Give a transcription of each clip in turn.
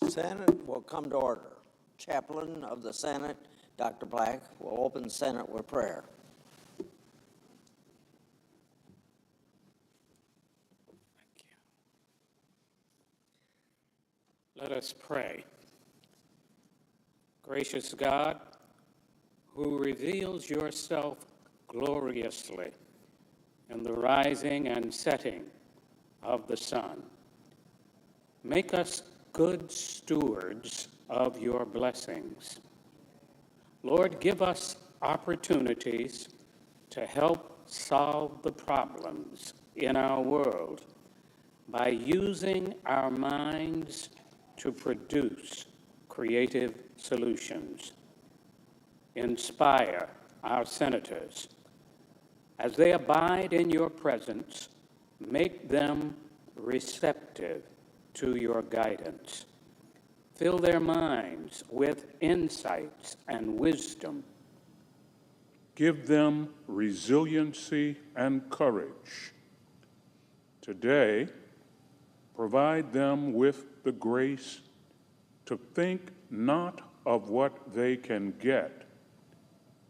Senate will come to order. Chaplain of the Senate, Dr. Black, will open the Senate with prayer. Thank you. Let us pray. Gracious God, who reveals yourself gloriously in the rising and setting of the sun, make us good stewards of your blessings. Lord, give us opportunities to help solve the problems in our world by using our minds to produce creative solutions. Inspire our senators. As they abide in your presence, make them receptive to your guidance. Fill their minds with insights and wisdom. Give them resiliency and courage. Today, provide them with the grace to think not of what they can get,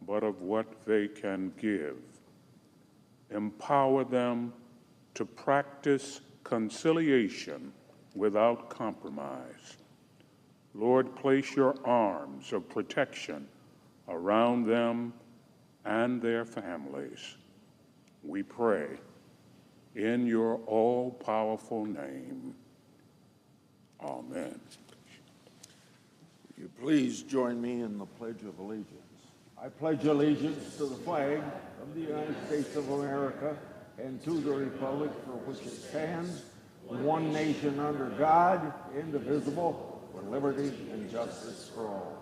but of what they can give. Empower them to practice conciliation without compromise. Lord, place your arms of protection around them and their families. We pray in your all-powerful name. Amen. Will you please join me in the Pledge of Allegiance? I pledge allegiance to the flag of the United States of America and to the republic for which it stands, one nation under God, indivisible, with liberty and justice for all.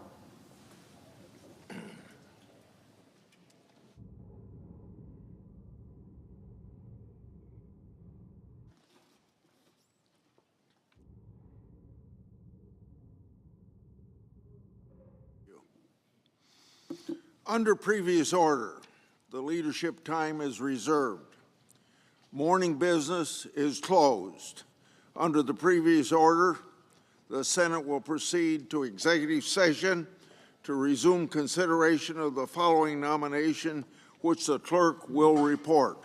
Under previous order, the leadership time is reserved. Morning business is closed. Under the previous order, the Senate will proceed to executive session to resume consideration of the following nomination, which the clerk will report.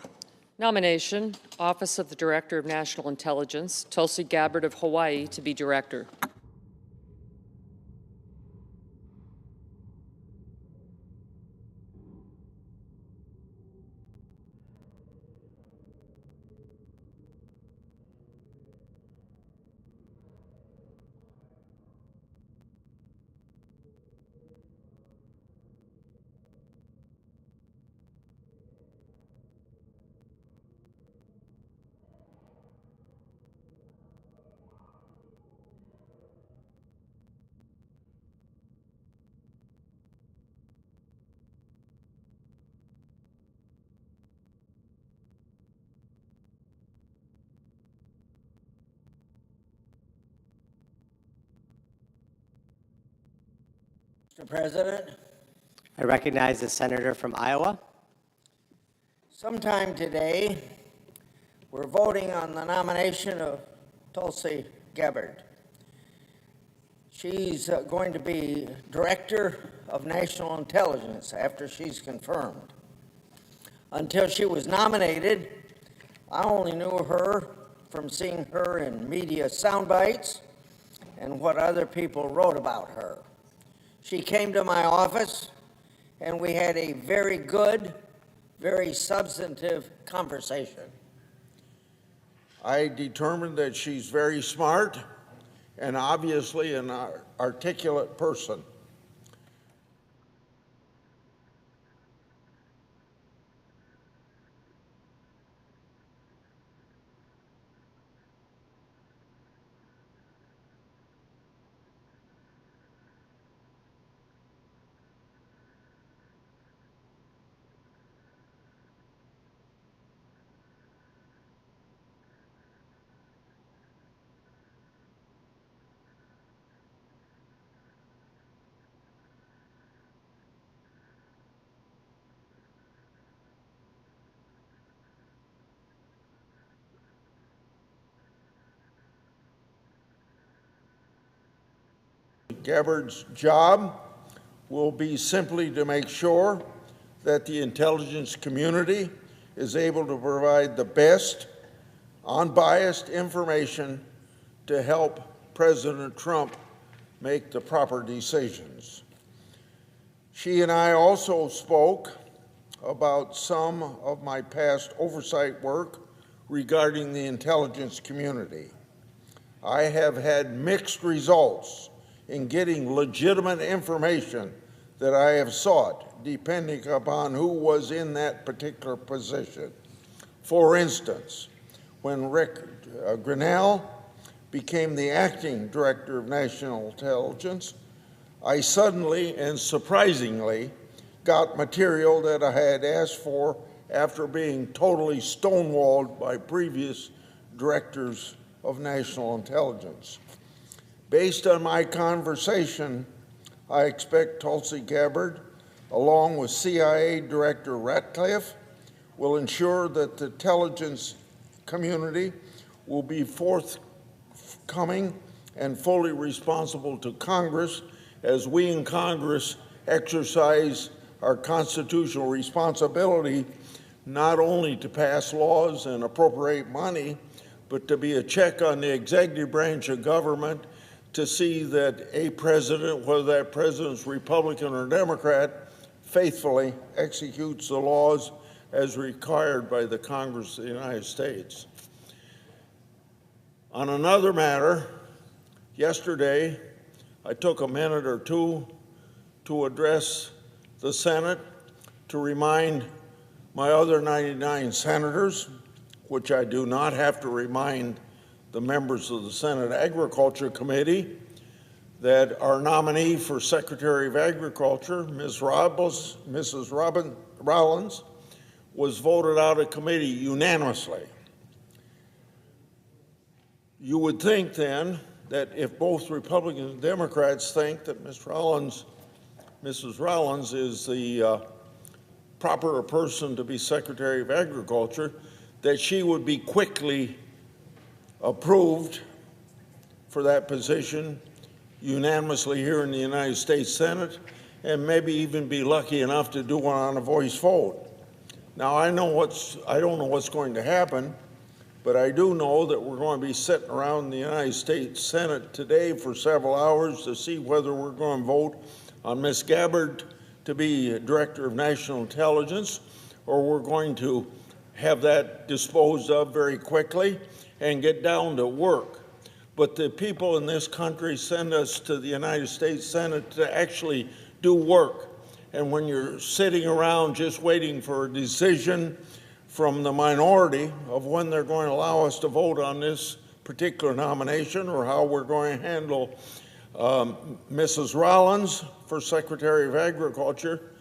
Nomination, Office of the Director of National Intelligence, Tulsi Gabbard of Hawaii to be Director. Mr. President, I recognize the senator from Iowa. sometime today, we're voting on the nomination of Tulsi Gabbard. She's going to be Director of National Intelligence after she's confirmed. Until she was nominated, I only knew her from seeing her in media sound bites and what other people wrote about her. She came to my office and we had a very good, very substantive conversation. I determined that she's very smart and obviously an articulate person. Gabbard's job will be simply to make sure that the intelligence community is able to provide the best, unbiased information to help President Trump make the proper decisions. She and I also spoke about some of my past oversight work regarding the intelligence community. I have had mixed results in getting legitimate information that I have sought, depending upon who was in that particular position. For instance, when Rick Grinnell became the acting director of national intelligence, I suddenly and surprisingly got material that I had asked for after being totally stonewalled by previous directors of national intelligence. Based on my conversation, I expect Tulsi Gabbard, along with CIA Director Ratcliffe, will ensure that the intelligence community will be forthcoming and fully responsible to Congress as we in Congress exercise our constitutional responsibility not only to pass laws and appropriate money, but to be a check on the executive branch of government to see that a president, whether that president's Republican or Democrat, faithfully executes the laws as required by the Congress of the United States. On another matter, yesterday, I took a minute or two to address the Senate to remind my other 99 senators, which I do not have to remind the members of the Senate Agriculture Committee, that our nominee for Secretary of Agriculture, Mrs. Rollins, was voted out of committee unanimously. You would think then that if both Republicans and Democrats think that Mrs. Rollins is the proper person to be Secretary of Agriculture, that she would be quickly approved for that position unanimously here in the United States Senate, and maybe even be lucky enough to do one on a voice vote. Now, I don't know what's going to happen, but I do know that we're going to be sitting around the United States Senate today for several hours to see whether we're going to vote on Ms. Gabbard to be Director of National Intelligence, or we're going to have that disposed of very quickly and get down to work. But the people in this country send us to the United States Senate to actually do work. And when you're sitting around just waiting for a decision from the minority of when they're going to allow us to vote on this particular nomination or how we're going to handle Mrs. Rollins for Secretary of Agriculture,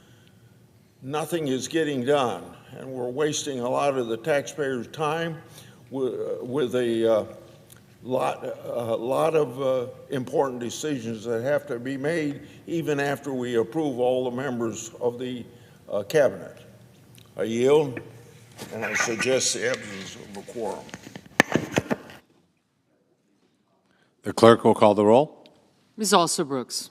nothing is getting done. And we're wasting a lot of the taxpayers' time with a lot of important decisions that have to be made even after we approve all the members of the cabinet. I yield, and I suggest the absence of a quorum. The clerk will call the roll. Ms. Alsobrooks.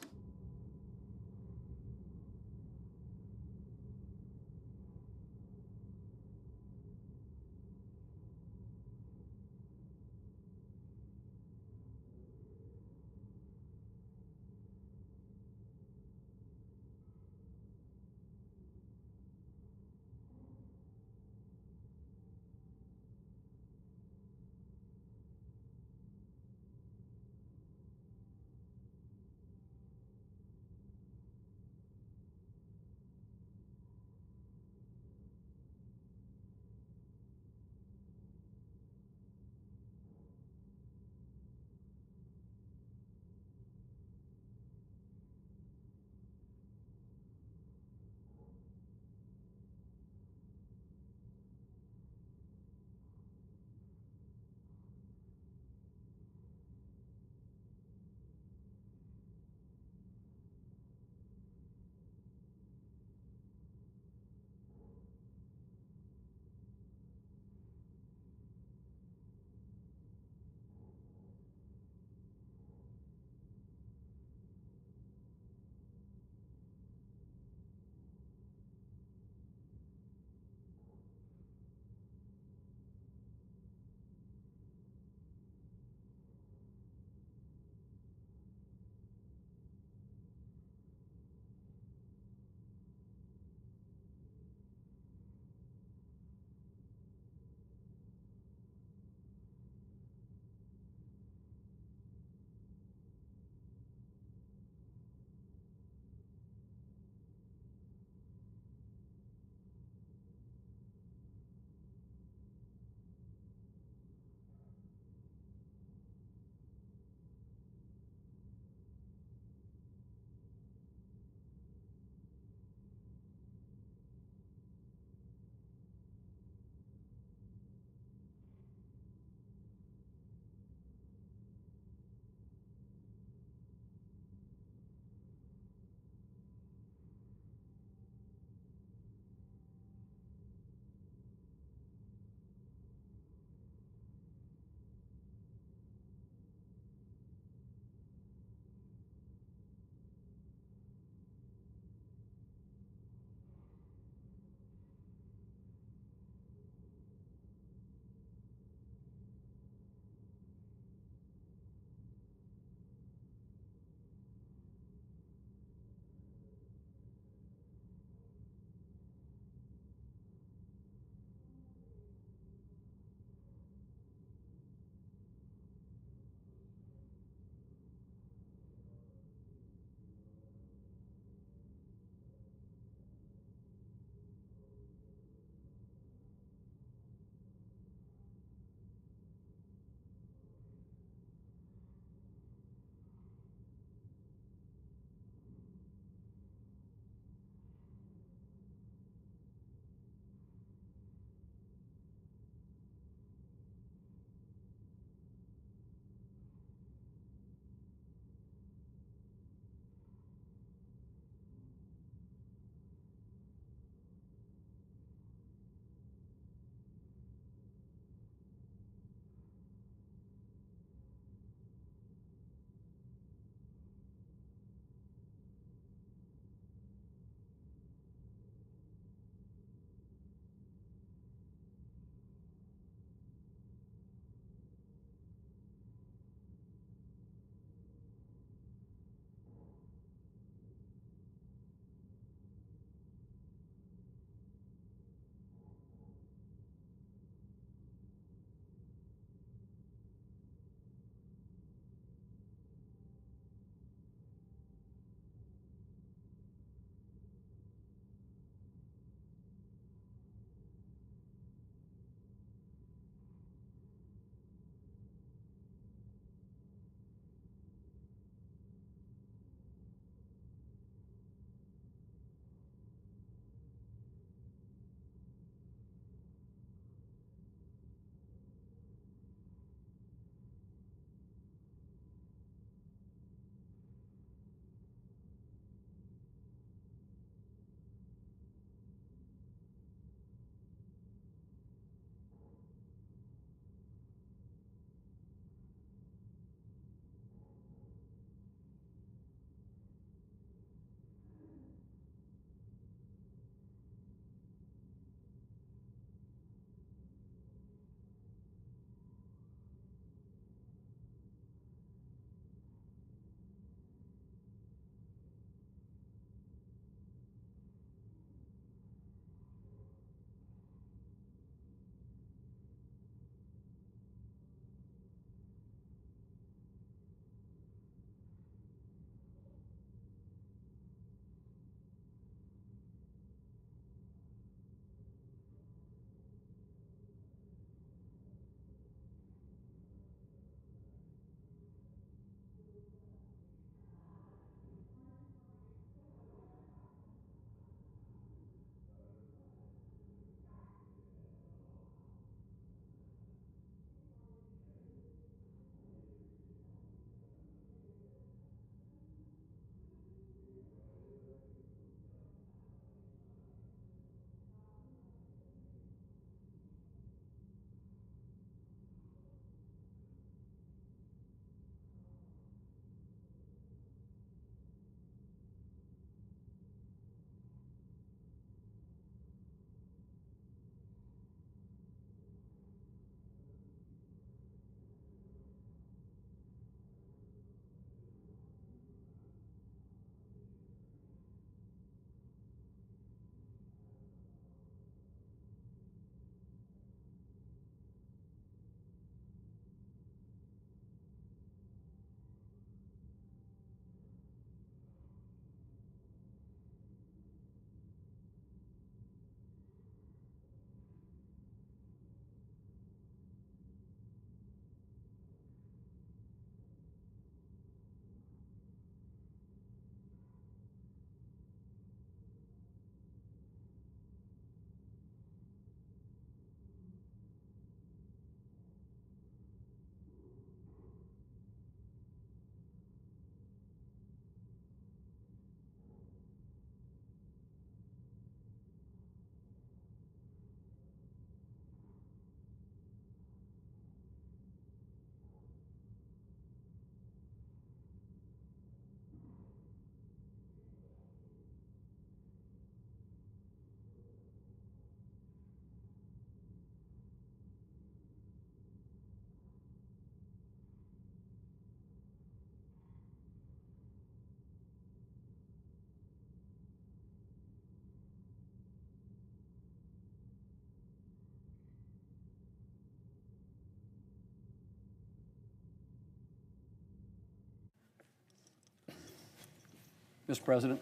Mr. President.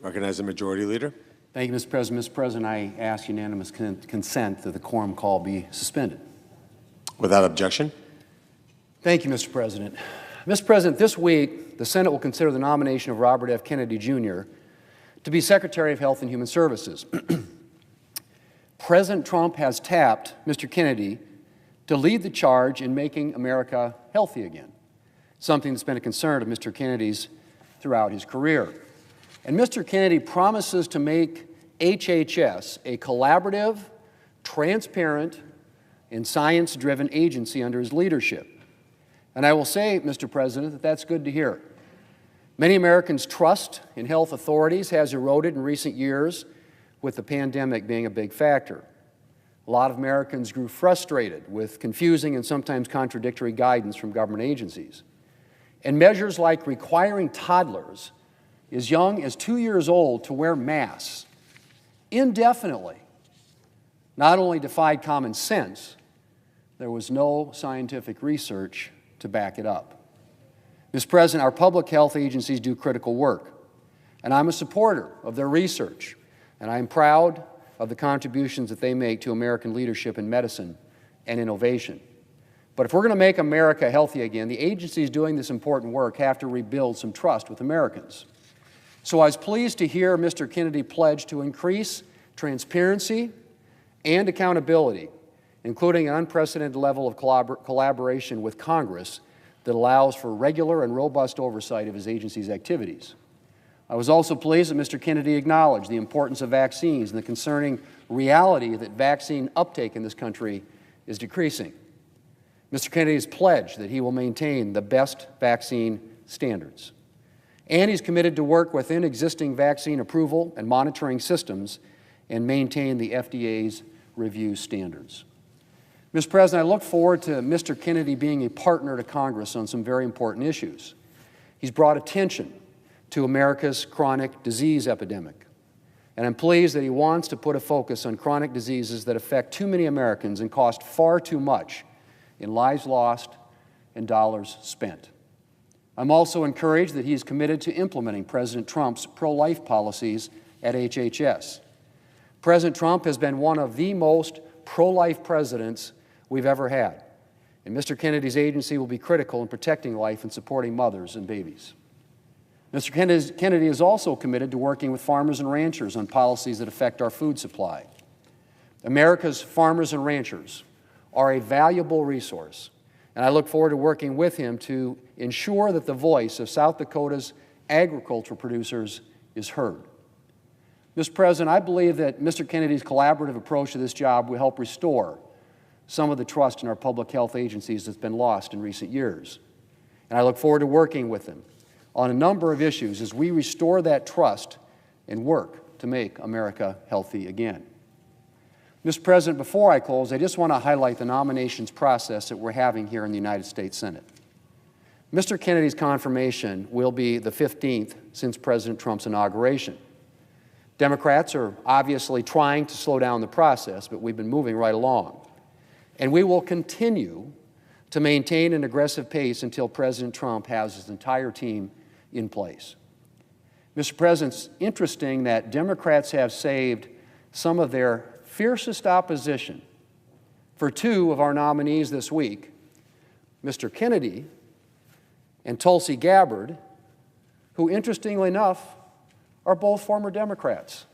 Recognize the Majority Leader. Thank you, Mr. President. Mr. President, I ask unanimous consent that the quorum call be suspended. Without objection. Thank you, Mr. President. Mr. President, this week, the Senate will consider the nomination of Robert F. Kennedy, Jr. to be Secretary of Health and Human Services. President Trump has tapped Mr. Kennedy to lead the charge in making America healthy again, something that's been a concern of Mr. Kennedy's throughout his career. And Mr. Kennedy promises to make HHS a collaborative, transparent, and science-driven agency under his leadership. And I will say, Mr. President, that that's good to hear. Many Americans' trust in health authorities has eroded in recent years, with the pandemic being a big factor. A lot of Americans grew frustrated with confusing and sometimes contradictory guidance from government agencies. And measures like requiring toddlers as young as 2 years old to wear masks indefinitely not only defied common sense, there was no scientific research to back it up. Mr. President, our public health agencies do critical work, and I'm a supporter of their research, and I'm proud of the contributions that they make to American leadership in medicine and innovation. But if we're going to make America healthy again, the agencies doing this important work have to rebuild some trust with Americans. So I was pleased to hear Mr. Kennedy pledge to increase transparency and accountability, including an unprecedented level of collaboration with Congress that allows for regular and robust oversight of his agency's activities. I was also pleased that Mr. Kennedy acknowledged the importance of vaccines and the concerning reality that vaccine uptake in this country is decreasing. Mr. Kennedy has pledged that he will maintain the best vaccine standards. And he's committed to work within existing vaccine approval and monitoring systems and maintain the FDA's review standards. Mr. President, I look forward to Mr. Kennedy being a partner to Congress on some very important issues. He's brought attention to America's chronic disease epidemic. And I'm pleased that he wants to put a focus on chronic diseases that affect too many Americans and cost far too much in lives lost and dollars spent. I'm also encouraged that he is committed to implementing President Trump's pro-life policies at HHS. President Trump has been one of the most pro-life presidents we've ever had, and Mr. Kennedy's agency will be critical in protecting life and supporting mothers and babies. Mr. Kennedy is also committed to working with farmers and ranchers on policies that affect our food supply. America's farmers and ranchers are a valuable resource, and I look forward to working with him to ensure that the voice of South Dakota's agricultural producers is heard. Mr. President, I believe that Mr. Kennedy's collaborative approach to this job will help restore some of the trust in our public health agencies that's been lost in recent years. And I look forward to working with him on a number of issues as we restore that trust and work to make America healthy again. Mr. President, before I close, I just want to highlight the nominations process that we're having here in the United States Senate. Mr. Kennedy's confirmation will be the 15th since President Trump's inauguration. Democrats are obviously trying to slow down the process, but we've been moving right along. And we will continue to maintain an aggressive pace until President Trump has his entire team in place. Mr. President, it's interesting that Democrats have saved some of their fiercest opposition for two of our nominees this week, Mr. Kennedy and Tulsi Gabbard, who, interestingly enough, are both former Democrats.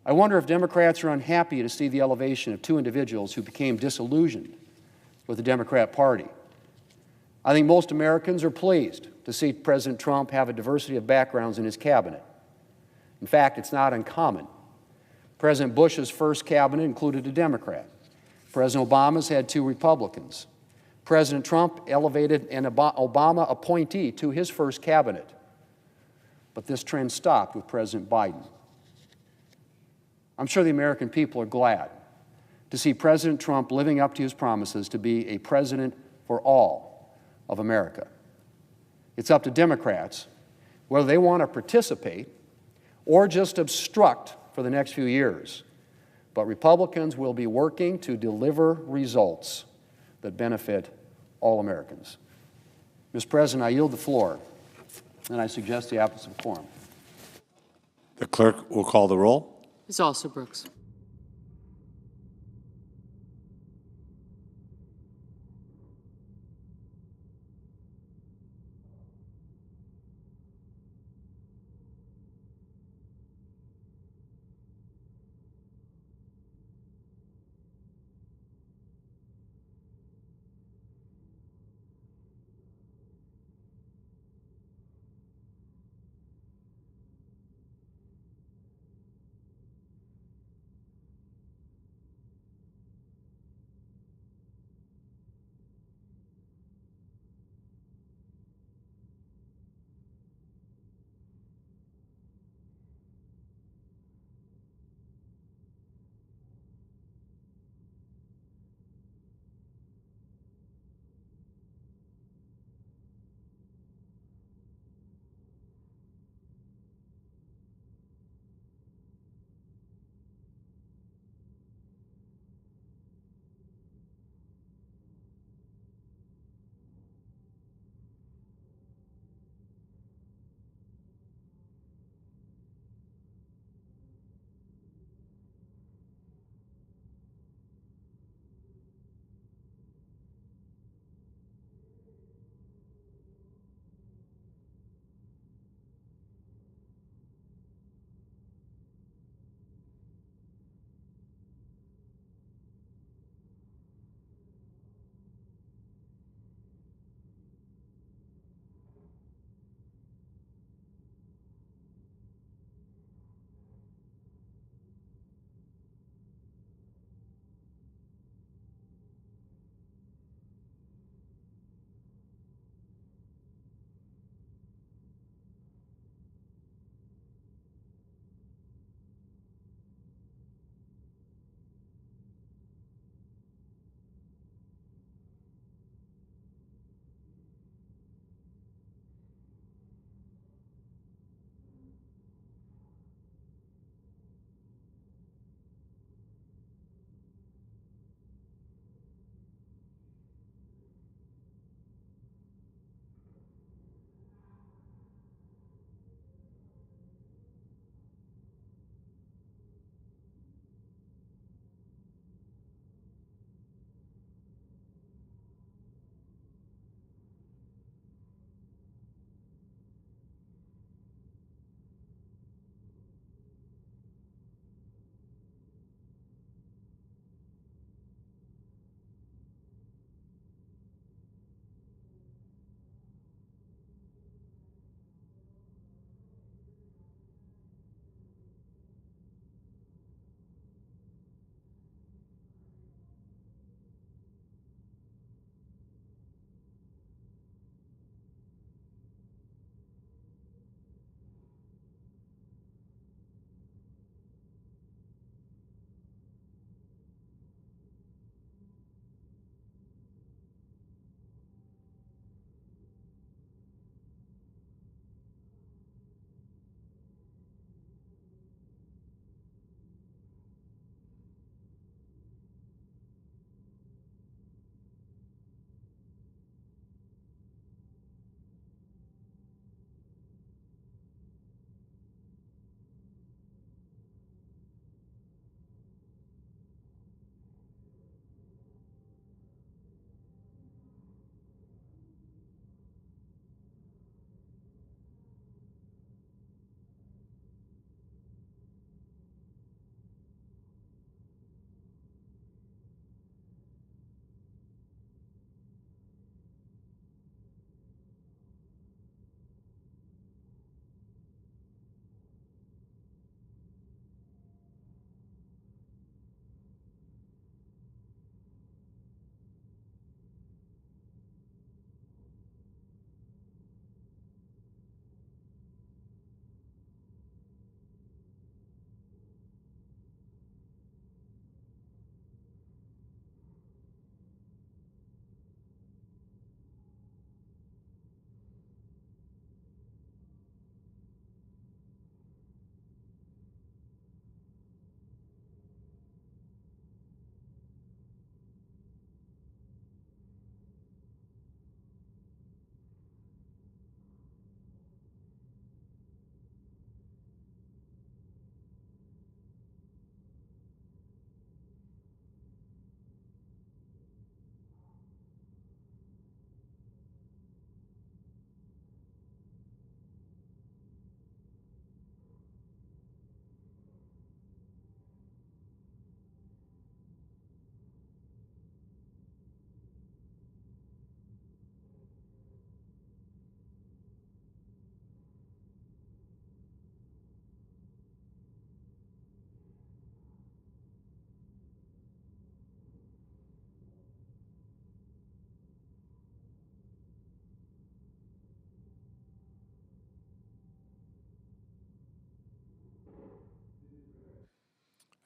I wonder if Democrats are unhappy to see the elevation of two individuals who became disillusioned with the Democrat Party. I think most Americans are pleased to see President Trump have a diversity of backgrounds in his cabinet. In fact, it's not uncommon. President Bush's first cabinet included a Democrat. President Obama's had two Republicans. President Trump elevated an Obama appointee to his first cabinet. But this trend stopped with President Biden. I'm sure the American people are glad to see President Trump living up to his promises to be a president for all of America. It's up to Democrats whether they want to participate or just obstruct for the next few years. But Republicans will be working to deliver results that benefit all Americans. Mr. President, I yield the floor and I suggest the absence of quorum. The clerk will call the roll. Ms. Alsobrooks.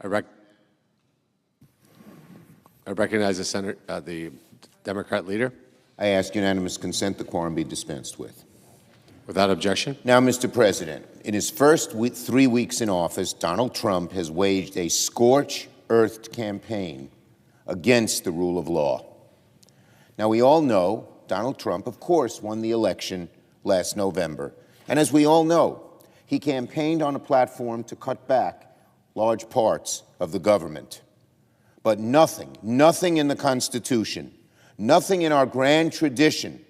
I recognize the Democrat leader. I ask unanimous consent the quorum be dispensed with. Without objection. Now, Mr. President, in his first 3 weeks in office, Donald Trump has waged a scorched-earth campaign against the rule of law. Now, we all know Donald Trump, of course, won the election last November. And as we all know, he campaigned on a platform to cut back large parts of the government. But nothing in the Constitution, nothing in our grand tradition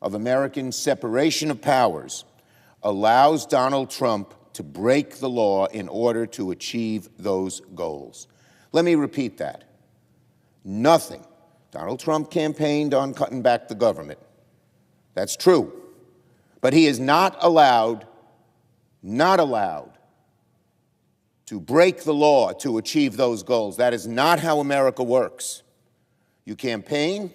of American separation of powers allows Donald Trump to break the law in order to achieve those goals. Let me repeat that. Nothing. Donald Trump campaigned on cutting back the government. That's true. But he is not allowed to break the law to achieve those goals. That is not how America works. You campaign,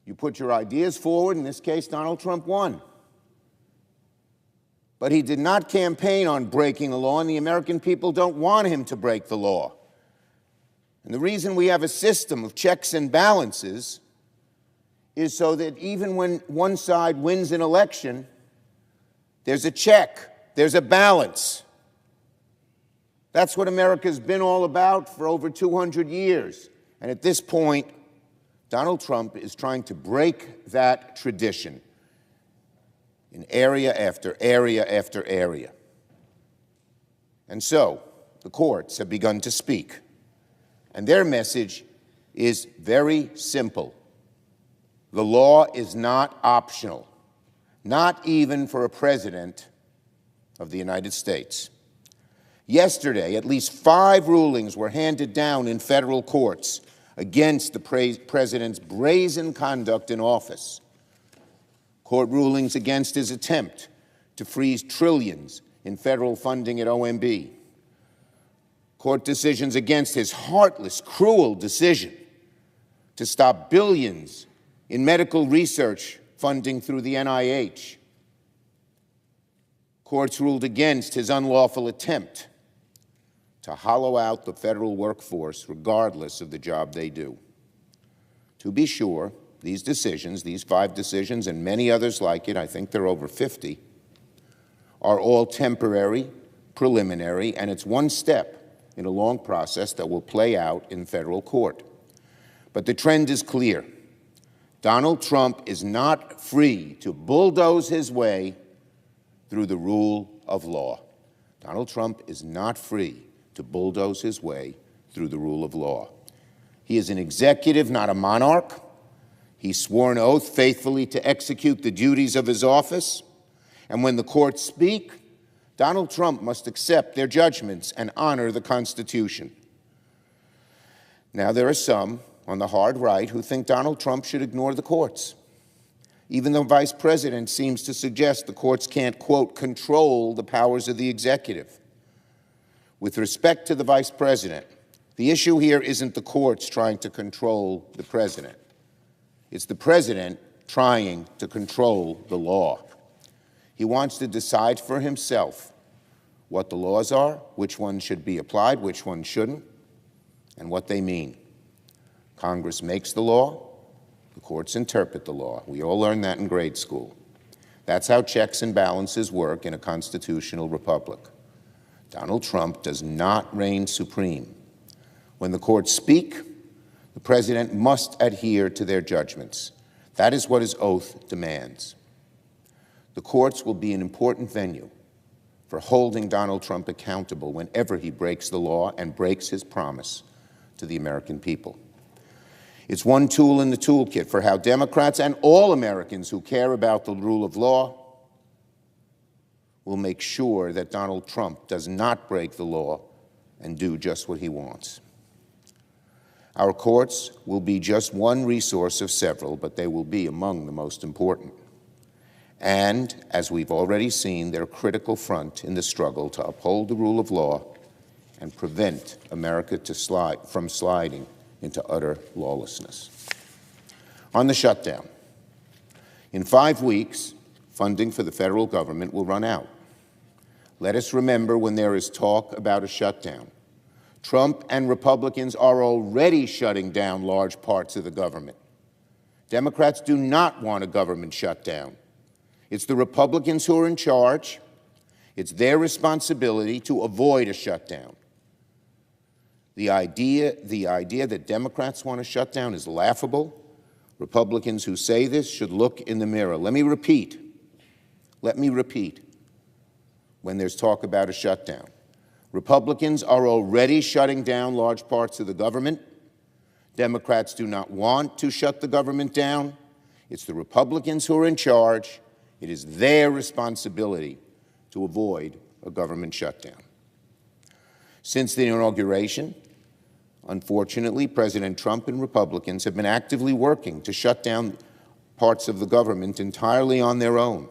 you put your ideas forward. In this case, Donald Trump won. But he did not campaign on breaking the law, and the American people don't want him to break the law. And the reason we have a system of checks and balances is so that even when one side wins an election, there's a check, there's a balance. That's what America's been all about for over 200 years. And at this point, Donald Trump is trying to break that tradition in area after area after area. And so, the courts have begun to speak. And their message is very simple. The law is not optional, not even for a president of the United States. Yesterday, at least 5 rulings were handed down in federal courts against the president's brazen conduct in office. Court rulings against his attempt to freeze trillions in federal funding at OMB. Court decisions against his heartless, cruel decision to stop billions in medical research funding through the NIH. Courts ruled against his unlawful attempt to hollow out the federal workforce regardless of the job they do. To be sure, these decisions, these 5 decisions and many others like it, I think there are over 50, are all temporary, preliminary, and it's one step in a long process that will play out in federal court. But the trend is clear. Donald Trump is not free to bulldoze his way through the rule of law. Donald Trump is not free to bulldoze his way through the rule of law. He is an executive, not a monarch. He swore an oath faithfully to execute the duties of his office. And when the courts speak, Donald Trump must accept their judgments and honor the Constitution. Now, there are some on the hard right who think Donald Trump should ignore the courts. Even the vice president seems to suggest the courts can't, quote, control the powers of the executive. With respect to the vice president, the issue here isn't the courts trying to control the president. It's the president trying to control the law. He wants to decide for himself what the laws are, which ones should be applied, which ones shouldn't, and what they mean. Congress makes the law, the courts interpret the law. We all learned that in grade school. That's how checks and balances work in a constitutional republic. Donald Trump does not reign supreme. When the courts speak, the president must adhere to their judgments. That is what his oath demands. The courts will be an important venue for holding Donald Trump accountable whenever he breaks the law and breaks his promise to the American people. It's one tool in the toolkit for how Democrats and all Americans who care about the rule of law will make sure that Donald Trump does not break the law and do just what he wants. Our courts will be just one resource of several, but they will be among the most important. And, as we've already seen, they're a critical front in the struggle to uphold the rule of law and prevent America from sliding into utter lawlessness. On the shutdown, in 5 weeks, funding for the federal government will run out. Let us remember, when there is talk about a shutdown, Trump and Republicans are already shutting down large parts of the government. Democrats do not want a government shutdown. It's the Republicans who are in charge. It's their responsibility to avoid a shutdown. The idea that Democrats want to shut down is laughable. Republicans who say this should look in the mirror. Let me repeat, when there's talk about a shutdown. Republicans are already shutting down large parts of the government. Democrats do not want to shut the government down. It's the Republicans who are in charge. It is their responsibility to avoid a government shutdown. Since the inauguration, unfortunately, President Trump and Republicans have been actively working to shut down parts of the government entirely on their own.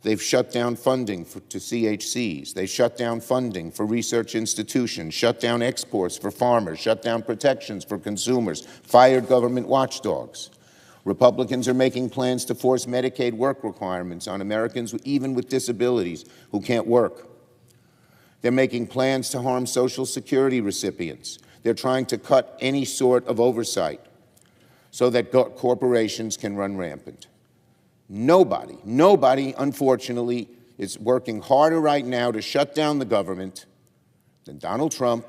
They've shut down funding to CHCs. They shut down funding for research institutions, shut down exports for farmers, shut down protections for consumers, fired government watchdogs. Republicans are making plans to force Medicaid work requirements on Americans even with disabilities who can't work. They're making plans to harm Social Security recipients. They're trying to cut any sort of oversight so that corporations can run rampant. Nobody, unfortunately, is working harder right now to shut down the government than Donald Trump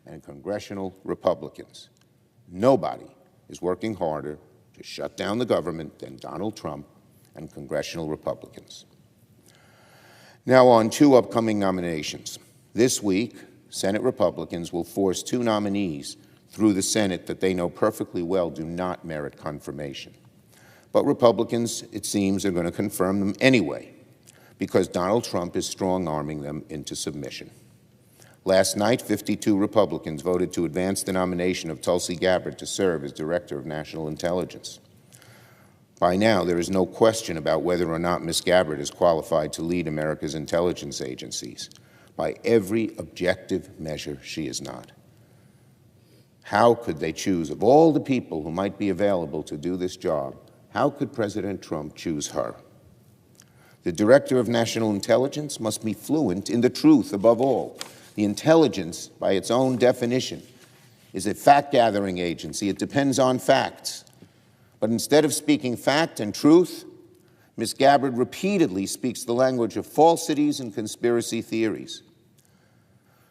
and congressional Republicans. Nobody is working harder to shut down the government than Donald Trump and congressional Republicans. Now on two upcoming nominations. This week, Senate Republicans will force two nominees through the Senate that they know perfectly well do not merit confirmation. But Republicans, it seems, are going to confirm them anyway, because Donald Trump is strong-arming them into submission. Last night, 52 Republicans voted to advance the nomination of Tulsi Gabbard to serve as Director of National Intelligence. By now, there is no question about whether or not Ms. Gabbard is qualified to lead America's intelligence agencies. By every objective measure, she is not. How could they choose, of all the people who might be available to do this job, how could President Trump choose her? The Director of National Intelligence must be fluent in the truth above all. The intelligence, by its own definition, is a fact-gathering agency. It depends on facts. But instead of speaking fact and truth, Ms. Gabbard repeatedly speaks the language of falsities and conspiracy theories.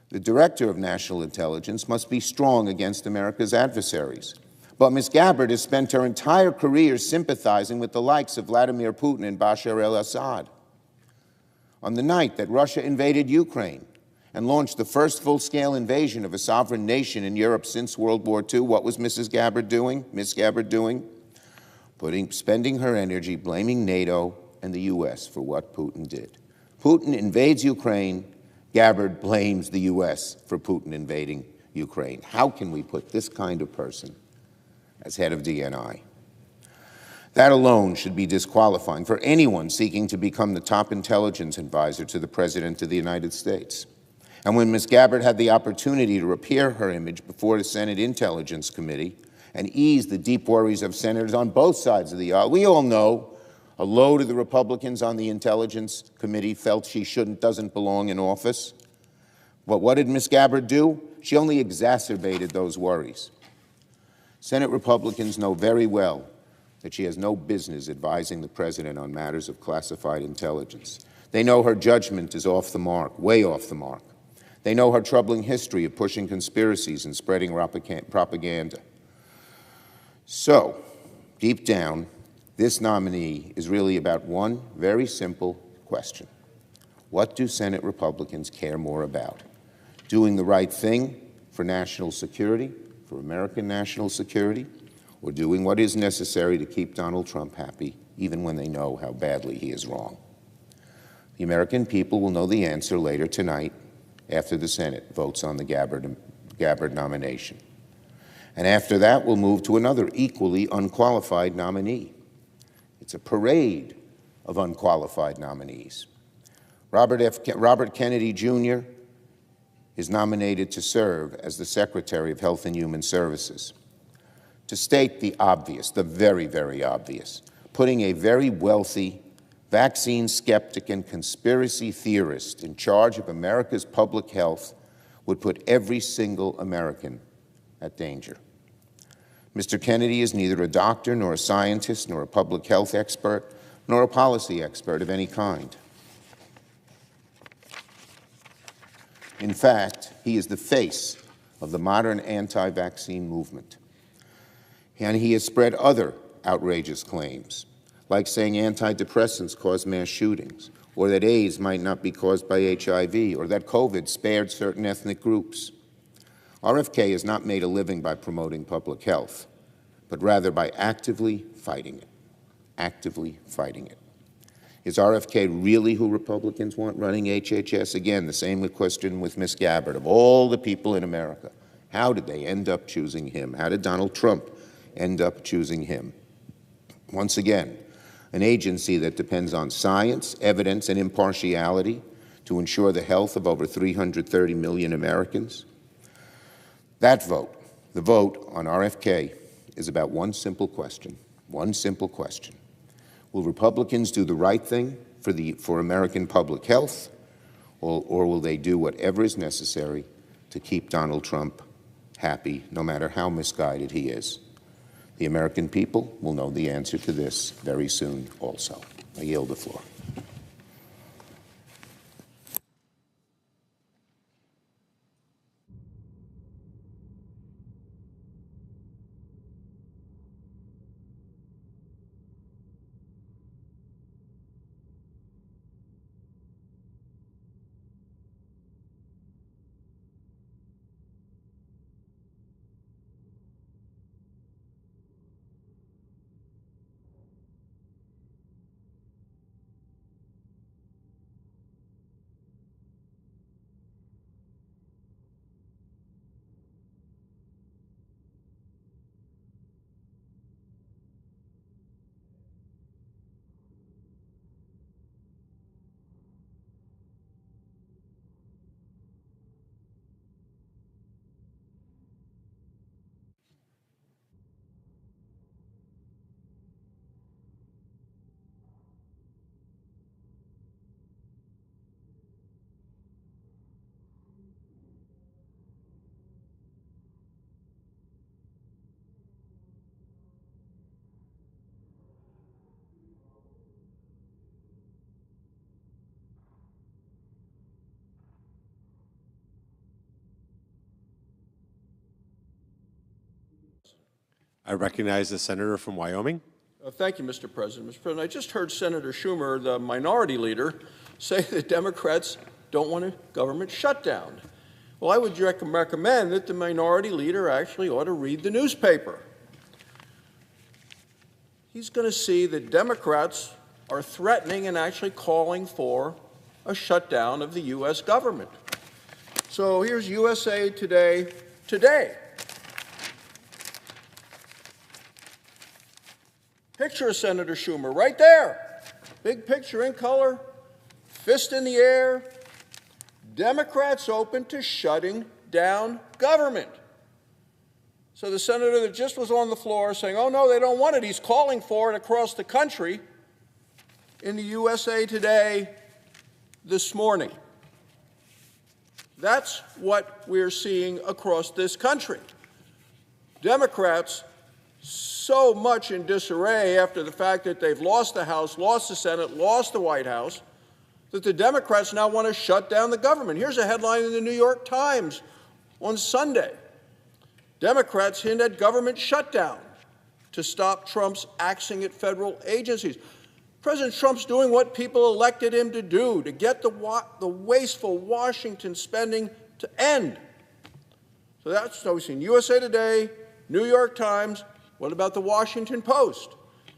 The Director of National Intelligence must be strong against America's adversaries. But Ms. Gabbard has spent her entire career sympathizing with the likes of Vladimir Putin and Bashar al-Assad. On the night that Russia invaded Ukraine and launched the first full-scale invasion of a sovereign nation in Europe since World War II, what was Ms. Gabbard doing? Spending her energy blaming NATO and the U.S. for what Putin did. Putin invades Ukraine. Gabbard blames the U.S. for Putin invading Ukraine. How can we put this kind of person as head of DNI? That alone should be disqualifying for anyone seeking to become the top intelligence advisor to the President of the United States. And when Ms. Gabbard had the opportunity to repair her image before the Senate Intelligence Committee and ease the deep worries of senators on both sides of the aisle, we all know a load of the Republicans on the Intelligence Committee felt she doesn't belong in office. But what did Ms. Gabbard do? She only exacerbated those worries. Senate Republicans know very well that she has no business advising the President on matters of classified intelligence. They know her judgment is off the mark, way off the mark. They know her troubling history of pushing conspiracies and spreading propaganda. So, deep down, this nominee is really about one very simple question. What do Senate Republicans care more about? Doing the right thing for national security, for American national security, or doing what is necessary to keep Donald Trump happy, even when they know how badly he is wrong? The American people will know the answer later tonight after the Senate votes on the Gabbard nomination. And after that, we'll move to another equally unqualified nominee. It's a parade of unqualified nominees. Robert Kennedy Jr. is nominated to serve as the Secretary of Health and Human Services. To state the obvious, the very, very obvious, putting a very wealthy, vaccine skeptic and conspiracy theorist in charge of America's public health would put every single American at danger. Mr. Kennedy is neither a doctor, nor a scientist, nor a public health expert, nor a policy expert of any kind. In fact, he is the face of the modern anti-vaccine movement. And he has spread other outrageous claims, like saying antidepressants cause mass shootings, or that AIDS might not be caused by HIV, or that COVID spared certain ethnic groups. RFK has not made a living by promoting public health, but rather by actively fighting it. Actively fighting it. Is RFK really who Republicans want running HHS? Again, the same question with Ms. Gabbard. Of all the people in America, how did they end up choosing him? How did Donald Trump end up choosing him? Once again, an agency that depends on science, evidence, and impartiality to ensure the health of over 330 million Americans. That vote, the vote on RFK, is about one simple question. One simple question. Will Republicans do the right thing for American public health, or will they do whatever is necessary to keep Donald Trump happy, no matter how misguided he is? The American people will know the answer to this very soon also. I yield the floor. I recognize the senator from Wyoming. Thank you, Mr. President. Mr. President, I just heard Senator Schumer, the minority leader, say that Democrats don't want a government shutdown. Well, I would recommend that the minority leader actually ought to read the newspaper. He's going to see that Democrats are threatening and actually calling for a shutdown of the U.S. government. So here's USA Today today. Picture of Senator Schumer right there. Big picture in color, fist in the air. Democrats open to shutting down government. So the senator that just was on the floor saying, oh, no, they don't want it, he's calling for it across the country in the USA Today this morning. That's what we're seeing across this country. Democrats so much in disarray after the fact that they've lost the House, lost the Senate, lost the White House, that the Democrats now want to shut down the government. Here's a headline in the New York Times on Sunday. Democrats hint at government shutdown to stop Trump's axing at federal agencies. President Trump's doing what people elected him to do, to get the wasteful Washington spending to end. So that's what we've seen. USA Today, New York Times. What about the Washington Post?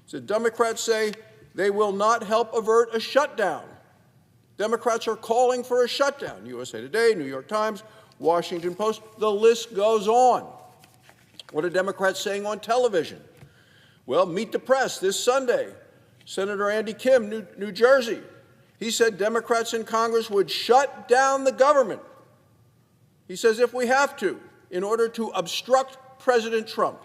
So Democrats say they will not help avert a shutdown. Democrats are calling for a shutdown. USA Today, New York Times, Washington Post, the list goes on. What are Democrats saying on television? Well, Meet the Press this Sunday. Senator Andy Kim, New Jersey. He said Democrats in Congress would shut down the government. He says if we have to, in order to obstruct President Trump.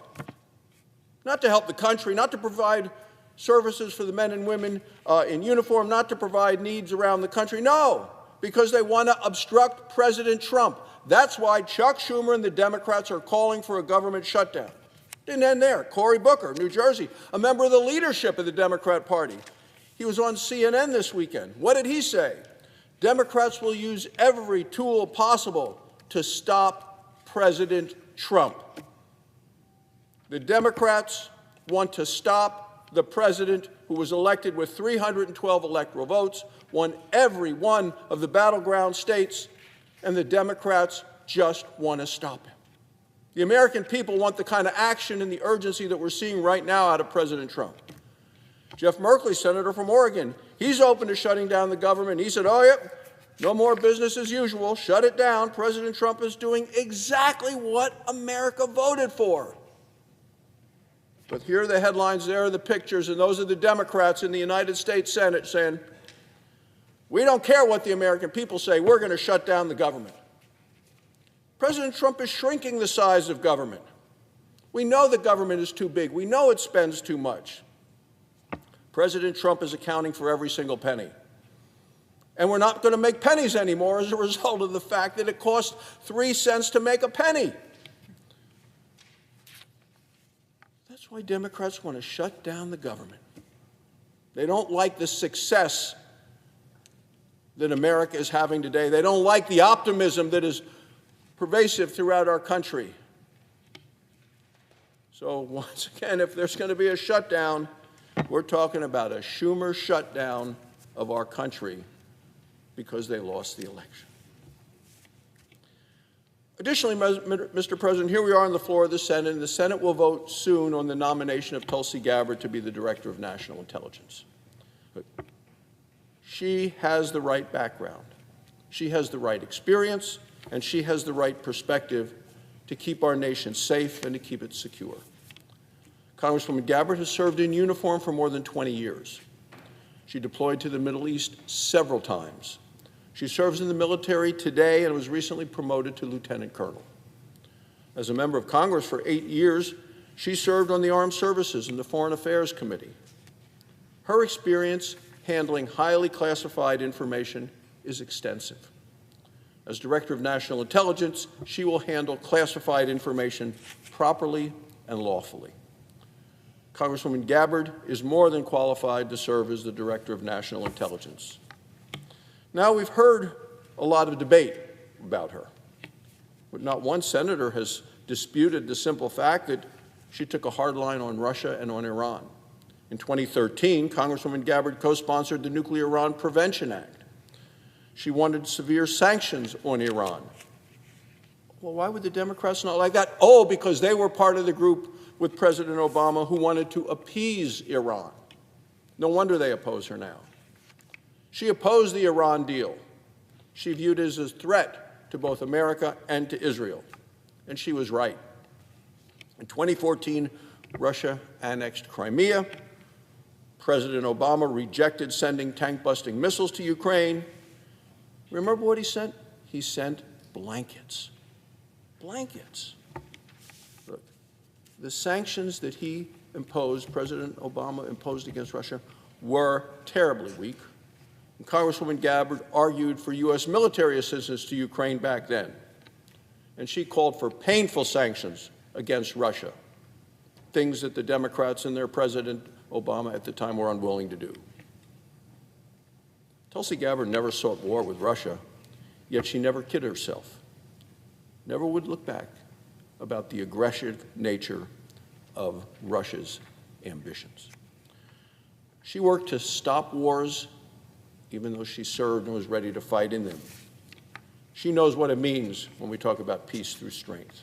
Not to help the country, not to provide services for the men and women in uniform, not to provide needs around the country. No, because they want to obstruct President Trump. That's why Chuck Schumer and the Democrats are calling for a government shutdown. Didn't end there. Cory Booker, New Jersey, a member of the leadership of the Democrat Party. He was on CNN this weekend. What did he say? Democrats will use every tool possible to stop President Trump. The Democrats want to stop the president who was elected with 312 electoral votes, won every one of the battleground states, and the Democrats just want to stop him. The American people want the kind of action and the urgency that we're seeing right now out of President Trump. Jeff Merkley, senator from Oregon, he's open to shutting down the government. He said, oh, yep, no more business as usual. Shut it down. President Trump is doing exactly what America voted for. But here are the headlines, there are the pictures, and those are the Democrats in the United States Senate saying, we don't care what the American people say, we're going to shut down the government. President Trump is shrinking the size of government. We know the government is too big. We know it spends too much. President Trump is accounting for every single penny. And we're not going to make pennies anymore as a result of the fact that it costs 3 cents to make a penny. That's why Democrats want to shut down the government. They don't like the success that America is having today. They don't like the optimism that is pervasive throughout our country. So once again, if there's going to be a shutdown, we're talking about a Schumer shutdown of our country because they lost the election. Additionally, Mr. President, here we are on the floor of the Senate, and the Senate will vote soon on the nomination of Tulsi Gabbard to be the Director of National Intelligence. But she has the right background, she has the right experience, and she has the right perspective to keep our nation safe and to keep it secure. Congresswoman Gabbard has served in uniform for more than 20 years. She deployed to the Middle East several times. She serves in the military today and was recently promoted to lieutenant colonel. As a member of Congress for 8 years, she served on the Armed Services and the Foreign Affairs Committee. Her experience handling highly classified information is extensive. As Director of National Intelligence, she will handle classified information properly and lawfully. Congresswoman Gabbard is more than qualified to serve as the Director of National Intelligence. Now, we've heard a lot of debate about her, but not one senator has disputed the simple fact that she took a hard line on Russia and on Iran. In 2013, Congresswoman Gabbard co-sponsored the Nuclear Iran Prevention Act. She wanted severe sanctions on Iran. Well, why would the Democrats not like that? Oh, because they were part of the group with President Obama who wanted to appease Iran. No wonder they oppose her now. She opposed the Iran deal. She viewed it as a threat to both America and to Israel. And she was right. In 2014, Russia annexed Crimea. President Obama rejected sending tank-busting missiles to Ukraine. Remember what he sent? He sent blankets. Blankets. Look, the sanctions that he imposed, President Obama imposed against Russia, were terribly weak. And Congresswoman Gabbard argued for U.S. military assistance to Ukraine back then. And she called for painful sanctions against Russia, things that the Democrats and their President Obama at the time were unwilling to do. Tulsi Gabbard never sought war with Russia, yet she never kidded herself, never would look back about the aggressive nature of Russia's ambitions. She worked to stop wars, even though she served and was ready to fight in them. She knows what it means when we talk about peace through strength.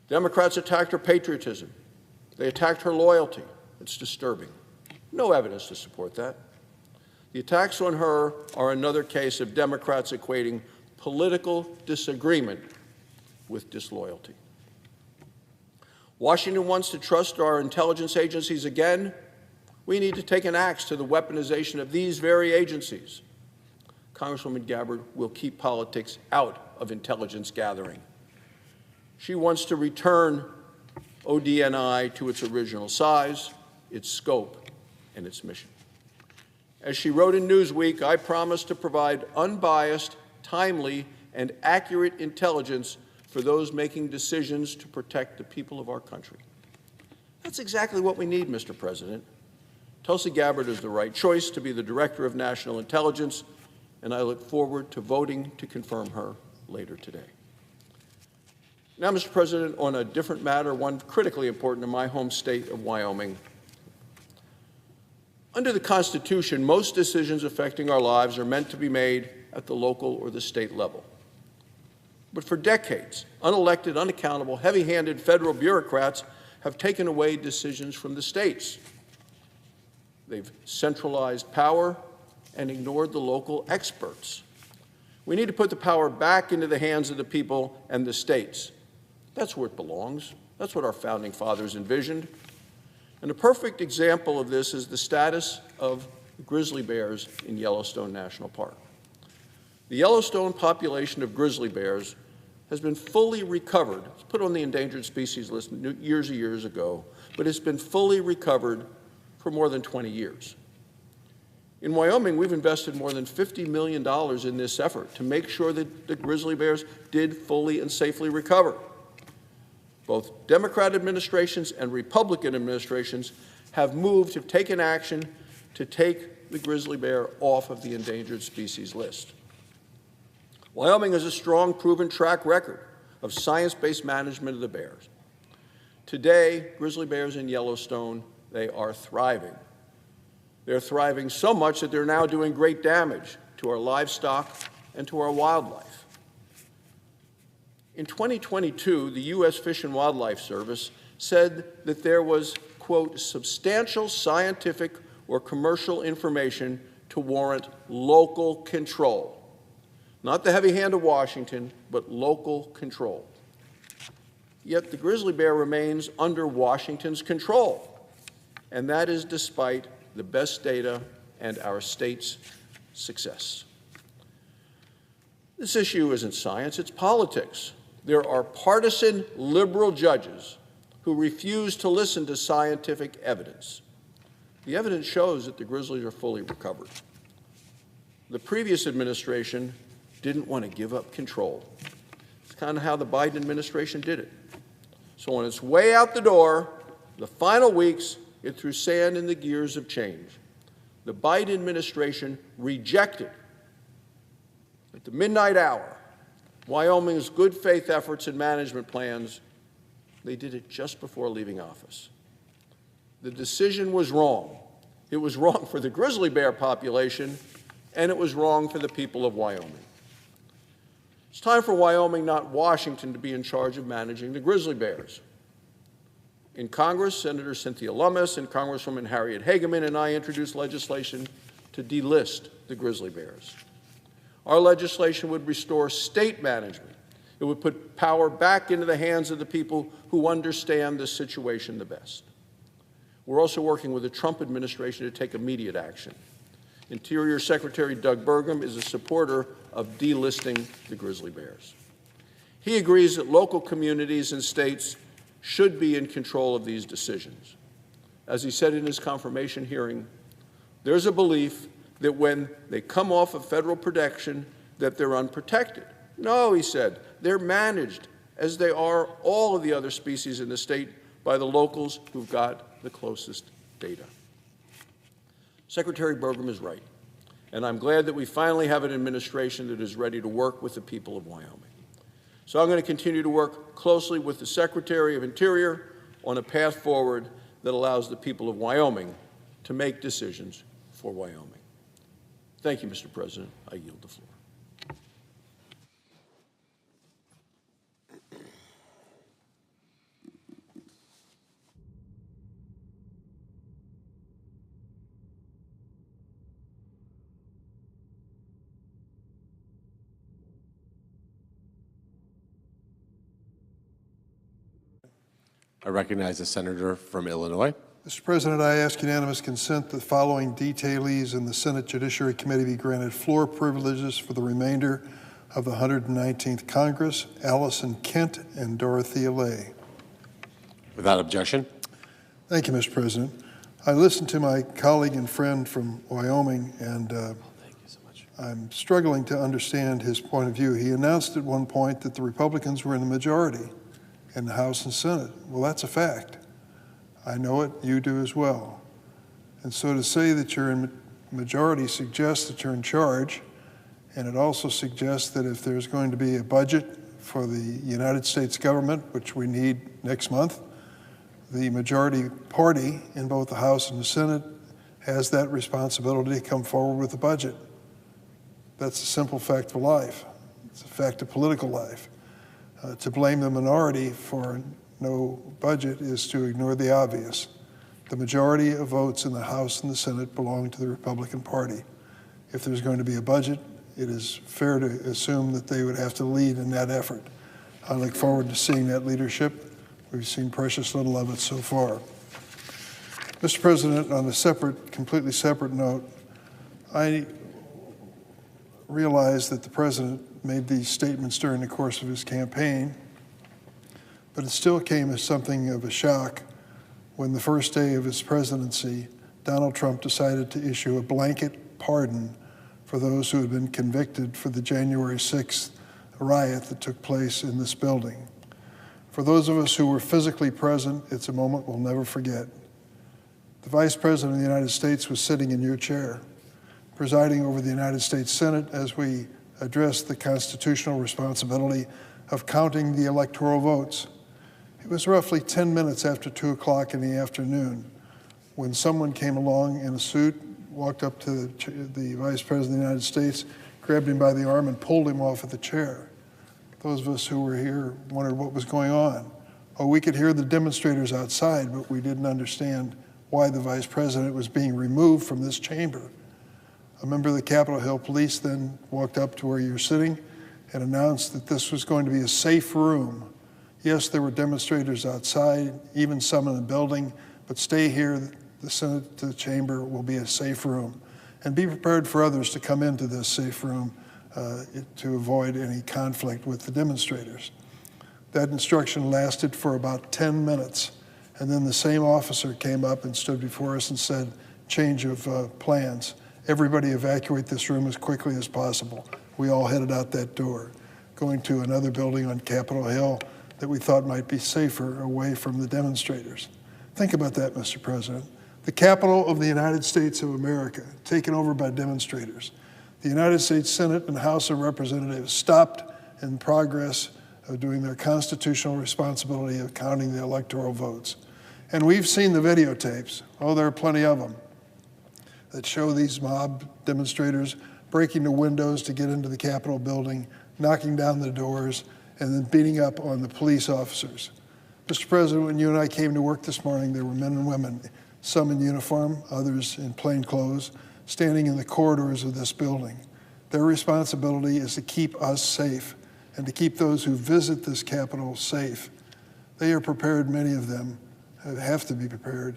Democrats attacked her patriotism. They attacked her loyalty. It's disturbing. No evidence to support that. The attacks on her are another case of Democrats equating political disagreement with disloyalty. Washington wants to trust our intelligence agencies again. We need to take an axe to the weaponization of these very agencies. Congresswoman Gabbard will keep politics out of intelligence gathering. She wants to return ODNI to its original size, its scope, and its mission. As she wrote in Newsweek, I promise to provide unbiased, timely, and accurate intelligence for those making decisions to protect the people of our country. That's exactly what we need, Mr. President. Tulsi Gabbard is the right choice to be the Director of National Intelligence, and I look forward to voting to confirm her later today. Now, Mr. President, on a different matter, one critically important in my home state of Wyoming. Under the Constitution, most decisions affecting our lives are meant to be made at the local or the state level. But for decades, unelected, unaccountable, heavy-handed federal bureaucrats have taken away decisions from the states. They've centralized power and ignored the local experts. We need to put the power back into the hands of the people and the states. That's where it belongs. That's what our founding fathers envisioned. And a perfect example of this is the status of grizzly bears in Yellowstone National Park. The Yellowstone population of grizzly bears has been fully recovered. It's put on the endangered species list years and years ago, but it's been fully recovered for more than 20 years. In Wyoming, we've invested more than $50 million in this effort to make sure that the grizzly bears did fully and safely recover. Both Democrat administrations and Republican administrations have taken action to take the grizzly bear off of the endangered species list. Wyoming has a strong, proven track record of science-based management of the bears. Today, grizzly bears in Yellowstone, they are thriving. They're thriving so much that they're now doing great damage to our livestock and to our wildlife. In 2022, the U.S. Fish and Wildlife Service said that there was, quote, substantial scientific or commercial information to warrant local control. Not the heavy hand of Washington, but local control. Yet the grizzly bear remains under Washington's control, and that is despite the best data and our state's success. This issue isn't science, it's politics. There are partisan liberal judges who refuse to listen to scientific evidence. The evidence shows that the grizzlies are fully recovered. The previous administration didn't want to give up control. It's kind of how the Biden administration did it. So on its way out the door, the final weeks, it threw sand in the gears of change. The Biden administration rejected, at the midnight hour, Wyoming's good faith efforts and management plans. They did it just before leaving office. The decision was wrong. It was wrong for the grizzly bear population, and it was wrong for the people of Wyoming. It's time for Wyoming, not Washington, to be in charge of managing the grizzly bears. In Congress, Senator Cynthia Lummis and Congresswoman Harriet Hageman and I introduced legislation to delist the grizzly bears. Our legislation would restore state management. It would put power back into the hands of the people who understand the situation the best. We're also working with the Trump administration to take immediate action. Interior Secretary Doug Burgum is a supporter of delisting the grizzly bears. He agrees that local communities and states should be in control of these decisions. As he said in his confirmation hearing, there's a belief that when they come off of federal protection, that they're unprotected. No, he said, they're managed, as they are all of the other species in the state, by the locals who've got the closest data. Secretary Burgum is right, and I'm glad that we finally have an administration that is ready to work with the people of Wyoming. So I'm going to continue to work closely with the Secretary of Interior on a path forward that allows the people of Wyoming to make decisions for Wyoming. Thank you, Mr. President. I yield the floor. I recognize the senator from Illinois. Mr. President, I ask unanimous consent that the following detailees in the Senate Judiciary Committee be granted floor privileges for the remainder of the 119th Congress: Allison Kent and Dorothea Lay. Without objection. Thank you, Mr. President. I listened to my colleague and friend from Wyoming, and I'm struggling to understand his point of view. He announced at one point that the Republicans were in the majority in the House and Senate. Well, that's a fact. I know it, you do as well. And so to say that you're in majority suggests that you're in charge, and it also suggests that if there's going to be a budget for the United States government, which we need next month, the majority party in both the House and the Senate has that responsibility to come forward with a budget. That's a simple fact of life. It's a fact of political life. To blame the minority for no budget is to ignore the obvious. The majority of votes in the House and the Senate belong to the Republican Party. If there's going to be a budget, it is fair to assume that they would have to lead in that effort. I look forward to seeing that leadership. We've seen precious little of it so far. Mr. President, on a completely separate note, I realize that the President made these statements during the course of his campaign, but it still came as something of a shock when the first day of his presidency, Donald Trump decided to issue a blanket pardon for those who had been convicted for the January 6th riot that took place in this building. For those of us who were physically present, it's a moment we'll never forget. The Vice President of the United States was sitting in your chair, presiding over the United States Senate as we addressed the constitutional responsibility of counting the electoral votes. It was roughly 10 minutes after 2 o'clock in the afternoon when someone came along in a suit, walked up to the Vice President of the United States, grabbed him by the arm and pulled him off of the chair. Those of us who were here wondered what was going on. Oh, we could hear the demonstrators outside, but we didn't understand why the Vice President was being removed from this chamber. A member of the Capitol Hill Police then walked up to where you're sitting and announced that this was going to be a safe room. Yes, there were demonstrators outside, even some in the building, but stay here. The Senate chamber will be a safe room. And be prepared for others to come into this safe room to avoid any conflict with the demonstrators. That instruction lasted for about 10 minutes. And then the same officer came up and stood before us and said, change of plans. Everybody evacuate this room as quickly as possible. We all headed out that door, going to another building on Capitol Hill that we thought might be safer away from the demonstrators. Think about that, Mr. President. The capital of the United States of America, taken over by demonstrators. The United States Senate and House of Representatives stopped in progress of doing their constitutional responsibility of counting the electoral votes. And we've seen the videotapes, oh, there are plenty of them, that show these mob demonstrators breaking the windows to get into the Capitol building, knocking down the doors, and then beating up on the police officers. Mr. President, when you and I came to work this morning, there were men and women, some in uniform, others in plain clothes, standing in the corridors of this building. Their responsibility is to keep us safe and to keep those who visit this Capitol safe. They are prepared, many of them have to be prepared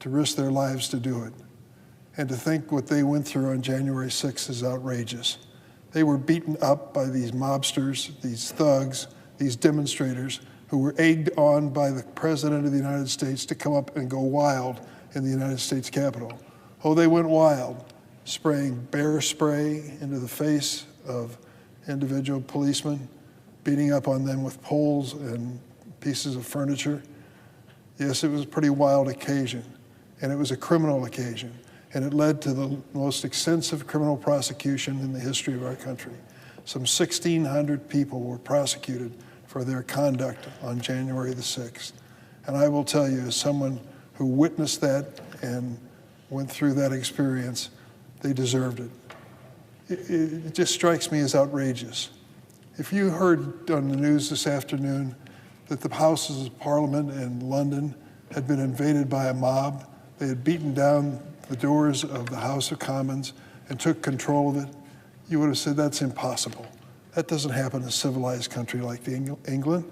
to risk their lives to do it. And to think what they went through on January 6th is outrageous. They were beaten up by these mobsters, these thugs, these demonstrators who were egged on by the President of the United States to come up and go wild in the United States Capitol. Oh, they went wild, spraying bear spray into the face of individual policemen, beating up on them with poles and pieces of furniture. Yes, it was a pretty wild occasion, and it was a criminal occasion, and it led to the most extensive criminal prosecution in the history of our country. Some 1,600 people were prosecuted for their conduct on January the 6th. And I will tell you, as someone who witnessed that and went through that experience, they deserved it. It just strikes me as outrageous. If you heard on the news this afternoon that the Houses of Parliament in London had been invaded by a mob, they had beaten down the doors of the House of Commons and took control of it, you would have said that's impossible. That doesn't happen in a civilized country like England.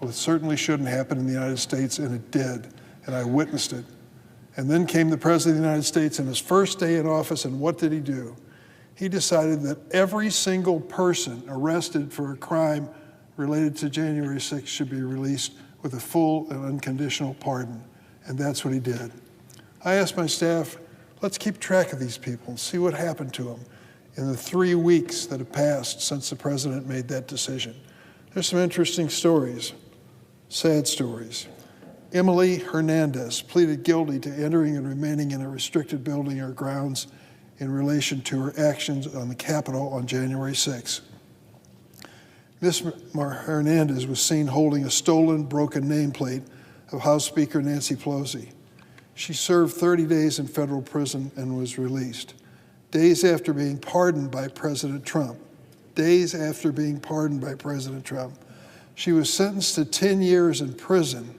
Well, it certainly shouldn't happen in the United States, and it did, and I witnessed it. And then came the President of the United States in his first day in office, and what did he do? He decided that every single person arrested for a crime related to January 6th should be released with a full and unconditional pardon, and that's what he did. I asked my staff, let's keep track of these people and see what happened to them in the 3 weeks that have passed since the president made that decision. There's some interesting stories, sad stories. Emily Hernandez pleaded guilty to entering and remaining in a restricted building or grounds in relation to her actions on the Capitol on January 6. Ms. Hernandez was seen holding a stolen, broken nameplate of House Speaker Nancy Pelosi. She served 30 days in federal prison and was released. Days after being pardoned by President Trump, she was sentenced to 10 years in prison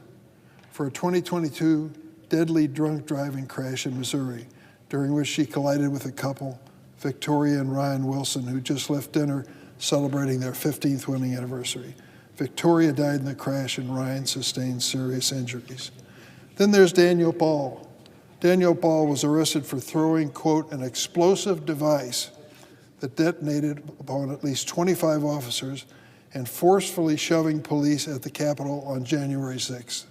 for a 2022 deadly drunk driving crash in Missouri, during which she collided with a couple, Victoria and Ryan Wilson, who just left dinner celebrating their 15th wedding anniversary. Victoria died in the crash and Ryan sustained serious injuries. Then there's Daniel Ball. Daniel Ball was arrested for throwing, quote, an explosive device that detonated upon at least 25 officers and forcefully shoving police at the Capitol on January 6th.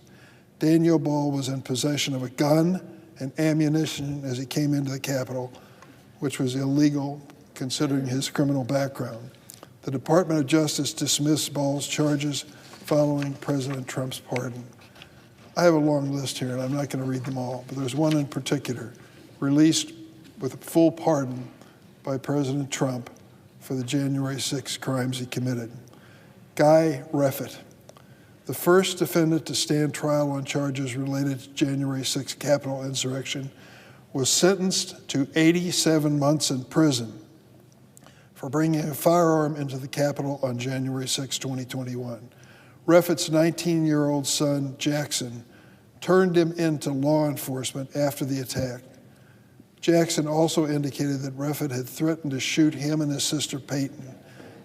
Daniel Ball was in possession of a gun and ammunition as he came into the Capitol, which was illegal considering his criminal background. The Department of Justice dismissed Ball's charges following President Trump's pardon. I have a long list here, and I'm not going to read them all, but there's one in particular, released with a full pardon by President Trump for the January 6 crimes he committed. Guy Reffitt, the first defendant to stand trial on charges related to January 6 Capitol insurrection, was sentenced to 87 months in prison for bringing a firearm into the Capitol on January 6, 2021. Reffitt's 19-year-old son, Jackson, turned him into law enforcement after the attack. Jackson also indicated that Reffitt had threatened to shoot him and his sister Peyton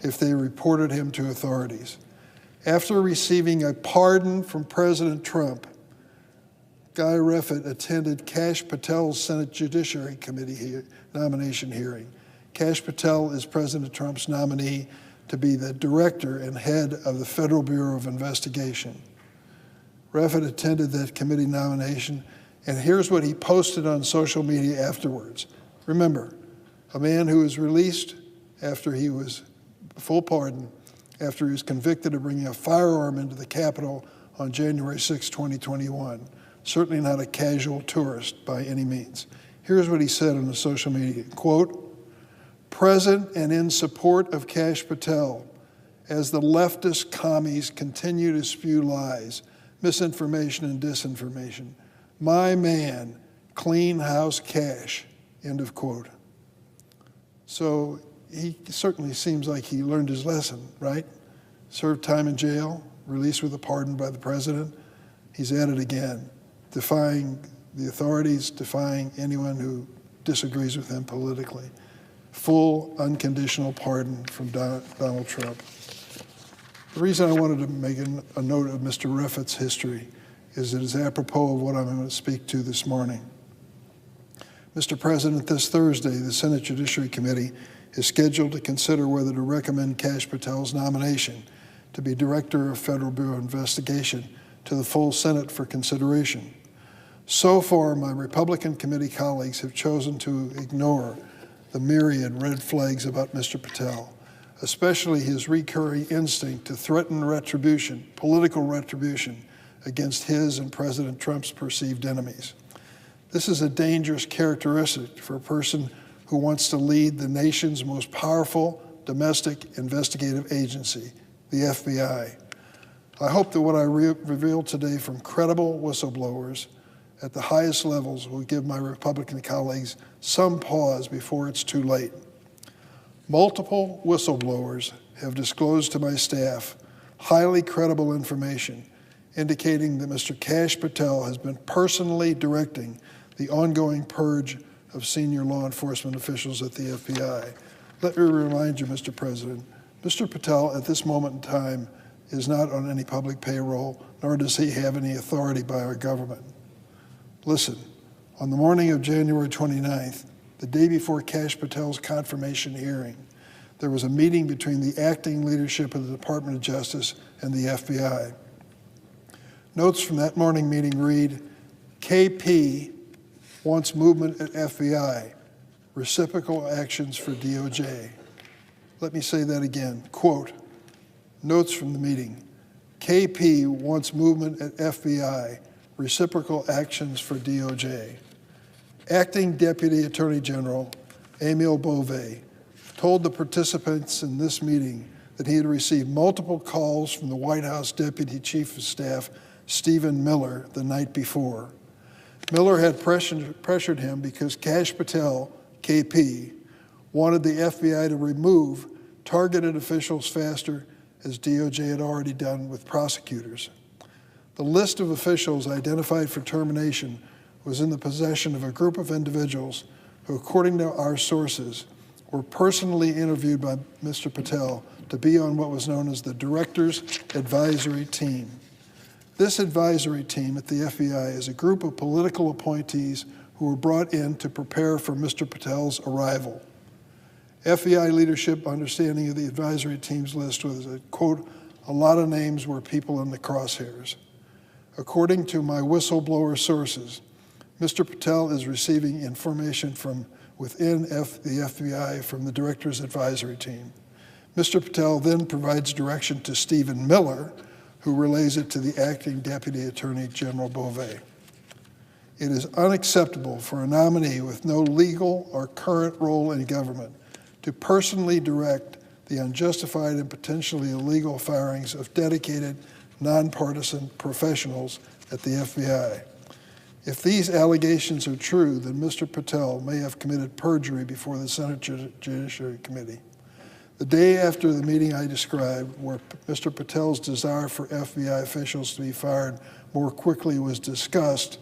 if they reported him to authorities. After receiving a pardon from President Trump, Guy Reffitt attended Kash Patel's Senate Judiciary Committee nomination hearing. Kash Patel is President Trump's nominee to be the director and head of the Federal Bureau of Investigation. Reffitt attended that committee nomination, and here's what he posted on social media afterwards. Remember, a man who was released after he was full pardon, after he was convicted of bringing a firearm into the Capitol on January 6, 2021. Certainly not a casual tourist by any means. Here's what he said on the social media, quote, present and in support of Kash Patel as the leftist commies continue to spew lies, misinformation and disinformation. My man, clean house Kash, end of quote. So he certainly seems like he learned his lesson, right? Served time in jail, released with a pardon by the president. He's at it again, defying the authorities, defying anyone who disagrees with him politically. Full unconditional pardon from Donald Trump. The reason I wanted to make a note of Mr. Reffitt's history is it is apropos of what I'm going to speak to this morning. Mr. President, this Thursday, the Senate Judiciary Committee is scheduled to consider whether to recommend Kash Patel's nomination to be Director of Federal Bureau of Investigation to the full Senate for consideration. So far, my Republican committee colleagues have chosen to ignore the myriad red flags about Mr. Patel, especially his recurring instinct to threaten retribution, political retribution, against his and President Trump's perceived enemies. This is a dangerous characteristic for a person who wants to lead the nation's most powerful domestic investigative agency, the FBI. I hope that what I revealed today from credible whistleblowers at the highest levels will give my Republican colleagues some pause before it's too late. Multiple whistleblowers have disclosed to my staff highly credible information indicating that Mr. Kash Patel has been personally directing the ongoing purge of senior law enforcement officials at the FBI. Let me remind you, Mr. President, Mr. Patel at this moment in time is not on any public payroll, nor does he have any authority by our government. Listen, on the morning of January 29th, the day before Kash Patel's confirmation hearing, there was a meeting between the acting leadership of the Department of Justice and the FBI. Notes from that morning meeting read, KP wants movement at FBI, reciprocal actions for DOJ. Let me say that again. Quote, notes from the meeting. KP wants movement at FBI, reciprocal actions for DOJ. Acting Deputy Attorney General Emil Beauvais told the participants in this meeting that he had received multiple calls from the White House Deputy Chief of Staff Stephen Miller the night before. Miller had pressured him because Kash Patel, KP, wanted the FBI to remove targeted officials faster, as DOJ had already done with prosecutors. The list of officials identified for termination was in the possession of a group of individuals who, according to our sources, were personally interviewed by Mr. Patel to be on what was known as the Director's Advisory Team. This advisory team at the FBI is a group of political appointees who were brought in to prepare for Mr. Patel's arrival. FBI leadership understanding of the advisory team's list was that, quote, a lot of names were people in the crosshairs. According to my whistleblower sources, Mr. Patel is receiving information from within the FBI from the Director's Advisory Team. Mr. Patel then provides direction to Stephen Miller, who relays it to the Acting Deputy Attorney General Beauvais. It is unacceptable for a nominee with no legal or current role in government to personally direct the unjustified and potentially illegal firings of dedicated, nonpartisan professionals at the FBI. If these allegations are true, then Mr. Patel may have committed perjury before the Senate Judiciary Committee. The day after the meeting I described, where Mr. Patel's desire for FBI officials to be fired more quickly was discussed,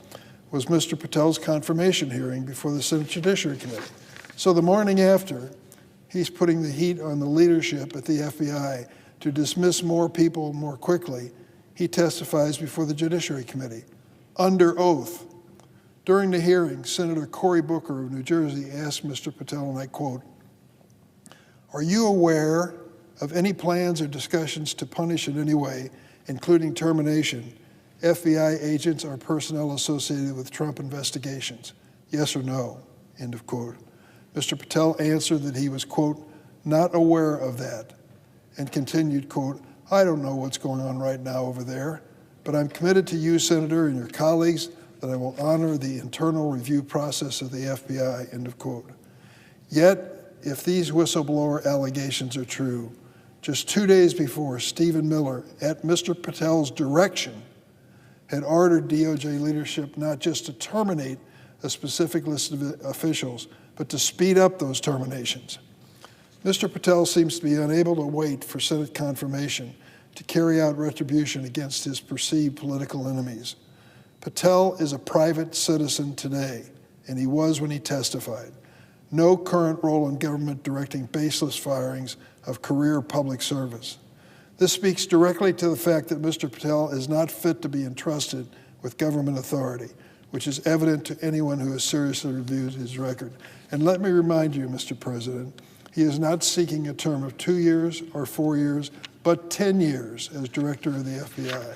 was Mr. Patel's confirmation hearing before the Senate Judiciary Committee. So the morning after, he's putting the heat on the leadership at the FBI to dismiss more people more quickly. He testifies before the Judiciary Committee under oath. During the hearing, Senator Cory Booker of New Jersey asked Mr. Patel, and I quote, are you aware of any plans or discussions to punish in any way, including termination, FBI agents or personnel associated with Trump investigations? Yes or no? End of quote. Mr. Patel answered that he was, quote, not aware of that, and continued, quote, I don't know what's going on right now over there, but I'm committed to you, Senator, and your colleagues that I will honor the internal review process of the FBI, end of quote. Yet, if these whistleblower allegations are true, just 2 days before, Stephen Miller, at Mr. Patel's direction, had ordered DOJ leadership not just to terminate a specific list of officials, but to speed up those terminations. Mr. Patel seems to be unable to wait for Senate confirmation to carry out retribution against his perceived political enemies. Patel is a private citizen today, and he was when he testified. No current role in government directing baseless firings of career public service. This speaks directly to the fact that Mr. Patel is not fit to be entrusted with government authority, which is evident to anyone who has seriously reviewed his record. And let me remind you, Mr. President, he is not seeking a term of 2 years or 4 years, but 10 years as director of the FBI.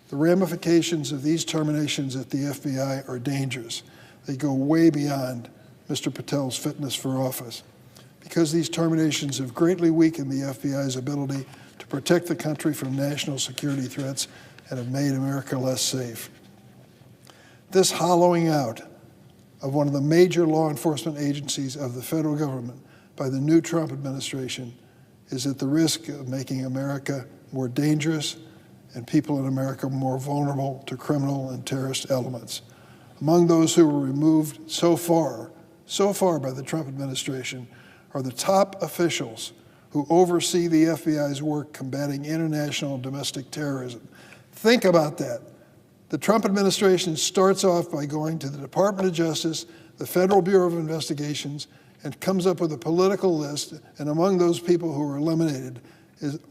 The ramifications of these terminations at the FBI are dangerous. They go way beyond Mr. Patel's fitness for office, because these terminations have greatly weakened the FBI's ability to protect the country from national security threats and have made America less safe. This hollowing out of one of the major law enforcement agencies of the federal government by the new Trump administration is at the risk of making America more dangerous and people in America more vulnerable to criminal and terrorist elements. Among those who were removed so far by the Trump administration are the top officials who oversee the FBI's work combating international and domestic terrorism. Think about that. The Trump administration starts off by going to the Department of Justice, the Federal Bureau of Investigations, and comes up with a political list, and among those people who are eliminated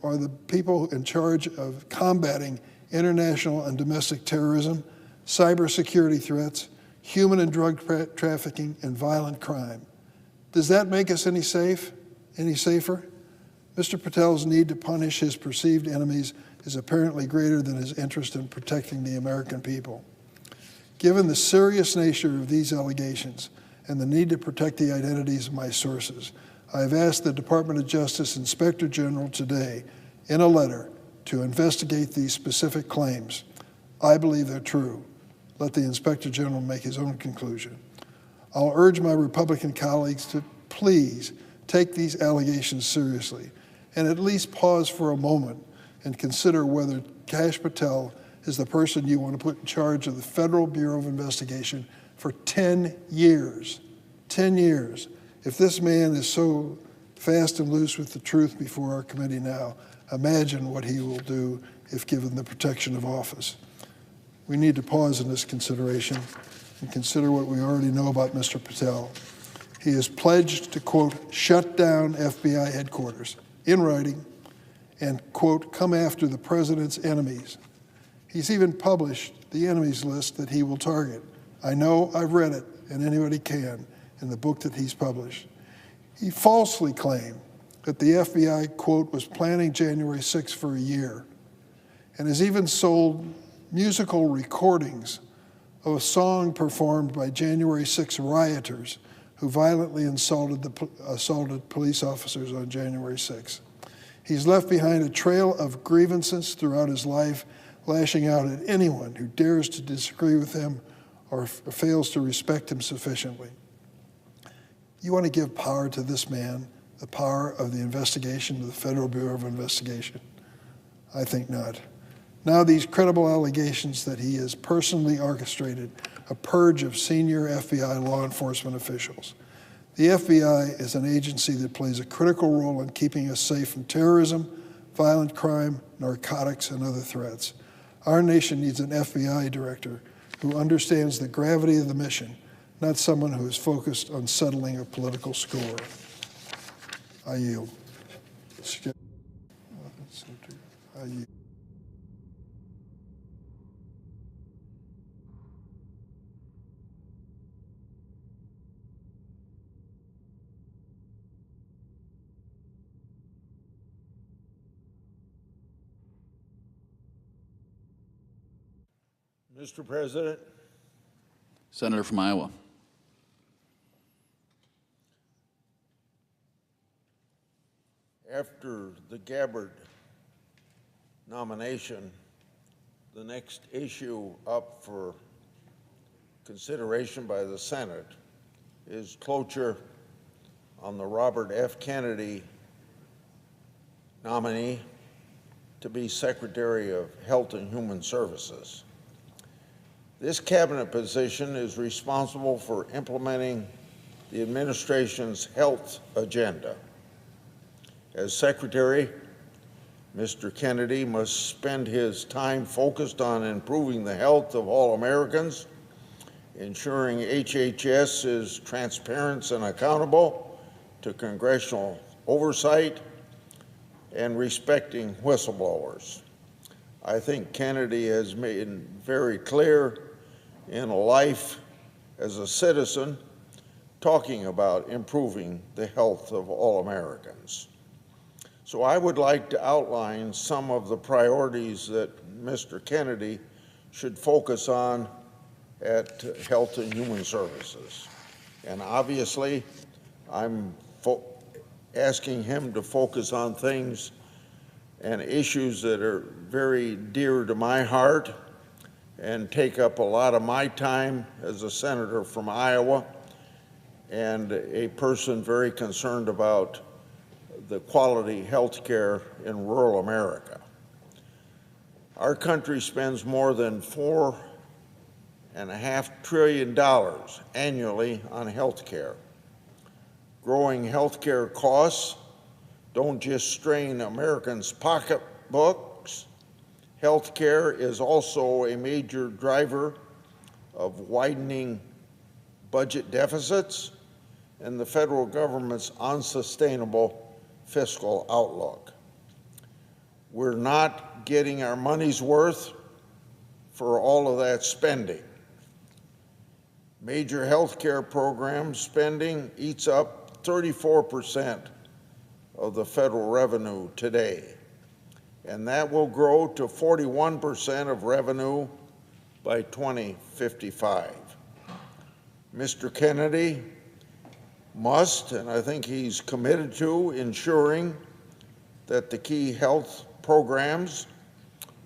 are the people in charge of combating international and domestic terrorism, cybersecurity threats, human and drug trafficking, and violent crime. Does that make us any safer? Mr. Patel's need to punish his perceived enemies is apparently greater than his interest in protecting the American people. Given the serious nature of these allegations and the need to protect the identities of my sources, I have asked the Department of Justice Inspector General today in a letter to investigate these specific claims. I believe they're true. Let the Inspector General make his own conclusion. I'll urge my Republican colleagues to please take these allegations seriously and at least pause for a moment and consider whether Kash Patel is the person you want to put in charge of the Federal Bureau of Investigation for 10 years. 10 years. If this man is so fast and loose with the truth before our committee now, imagine what he will do if given the protection of office. We need to pause in this consideration and consider what we already know about Mr. Patel. He has pledged to, quote, shut down FBI headquarters in writing and, quote, come after the president's enemies. He's even published the enemies list that he will target. I know, I've read it, and anybody can, in the book that he's published. He falsely claimed that the FBI, quote, was planning January 6th for a year, and has even sold musical recordings of a song performed by January 6 rioters who violently assaulted police officers on January 6. He's left behind a trail of grievances throughout his life, lashing out at anyone who dares to disagree with him or fails to respect him sufficiently. You want to give power to this man, the power of the investigation of the Federal Bureau of Investigation? I think not. Now these credible allegations that he has personally orchestrated a purge of senior FBI law enforcement officials. The FBI is an agency that plays a critical role in keeping us safe from terrorism, violent crime, narcotics, and other threats. Our nation needs an FBI director who understands the gravity of the mission, not someone who is focused on settling a political score. I yield. I yield. Mr. President, Senator from Iowa. after the Gabbard nomination, the next issue up for consideration by the Senate is cloture on the Robert F. Kennedy nominee to be Secretary of Health and Human Services. This cabinet position is responsible for implementing the administration's health agenda. As Secretary, Mr. Kennedy must spend his time focused on improving the health of all Americans, ensuring HHS is transparent and accountable to congressional oversight, and respecting whistleblowers. I think Kennedy has made very clear in a life as a citizen, talking about improving the health of all Americans. So I would like to outline some of the priorities that Mr. Kennedy should focus on at Health and Human Services. And obviously, I'm asking him to focus on things and issues that are very dear to my heart and take up a lot of my time as a senator from Iowa and a person very concerned about the quality health care in rural America. Our country spends more than $4.5 trillion annually on health care. Growing health care costs don't just strain Americans' pocketbooks. Health care is also a major driver of widening budget deficits and the federal government's unsustainable fiscal outlook. We're not getting our money's worth for all of that spending. Major health care program spending eats up 34% of the federal revenue today, and that will grow to 41% of revenue by 2055. Mr. Kennedy must, and I think he's committed to, ensuring that the key health programs,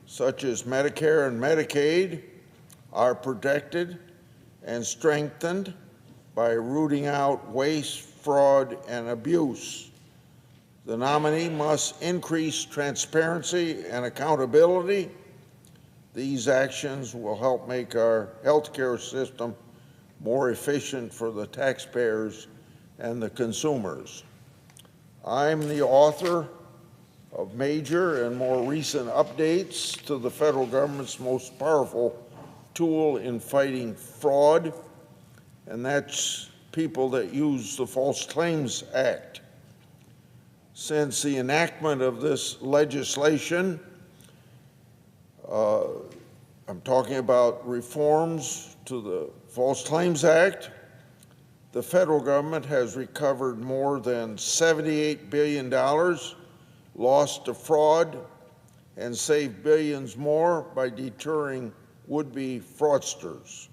such as Medicare and Medicaid, are protected and strengthened by rooting out waste, fraud, and abuse. The nominee must increase transparency and accountability. These actions will help make our healthcare system more efficient for the taxpayers and the consumers. I'm the author of major and more recent updates to the federal government's most powerful tool in fighting fraud, and that's people that use the False Claims Act. Since the enactment of this legislation, I'm talking about reforms to the False Claims Act, the federal government has recovered more than $78 billion lost to fraud and saved billions more by deterring would-be fraudsters.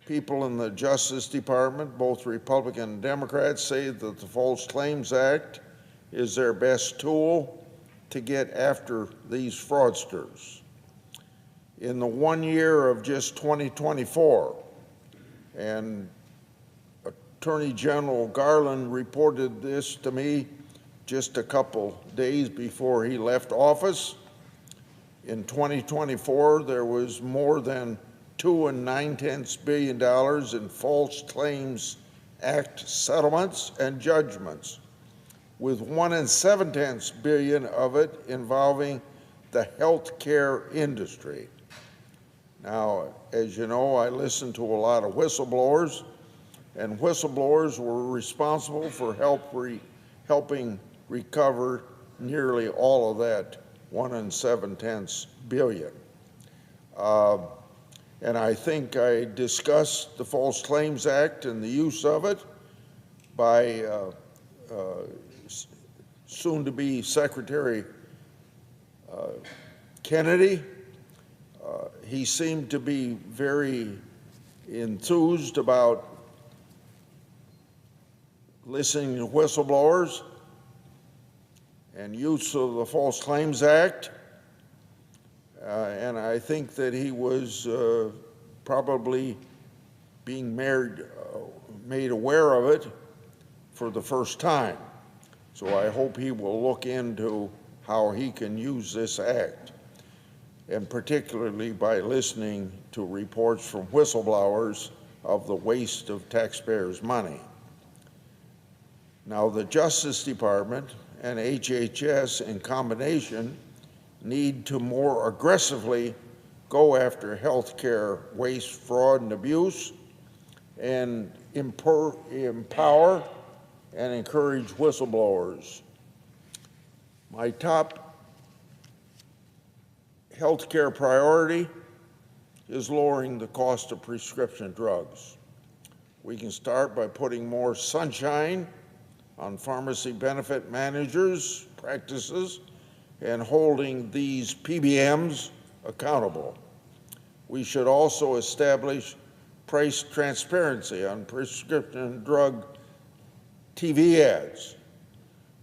People in the Justice Department, both Republican and Democrats, say that the False Claims Act is their best tool to get after these fraudsters. In the 1 year of just 2024, and Attorney General Garland reported this to me just a couple days before he left office. In 2024, there was more than $2.9 billion in False Claims Act settlements and judgments, with $1.7 billion of it involving the healthcare industry. Now, as you know, I listen to a lot of whistleblowers, and whistleblowers were responsible for helping recover nearly all of that $1.7 billion. And I think I discussed the False Claims Act and the use of it by soon-to-be Secretary Kennedy. He seemed to be very enthused about listening to whistleblowers and use of the False Claims Act. And I think that he was probably being made aware of it for the first time. So I hope he will look into how he can use this act, and particularly by listening to reports from whistleblowers of the waste of taxpayers' money. Now, the Justice Department and HHS in combination need to more aggressively go after healthcare waste, fraud, and abuse, and empower and encourage whistleblowers. My top healthcare priority is lowering the cost of prescription drugs. We can start by putting more sunshine on pharmacy benefit managers' practices and holding these PBMs accountable. We should also establish price transparency on prescription drug TV ads.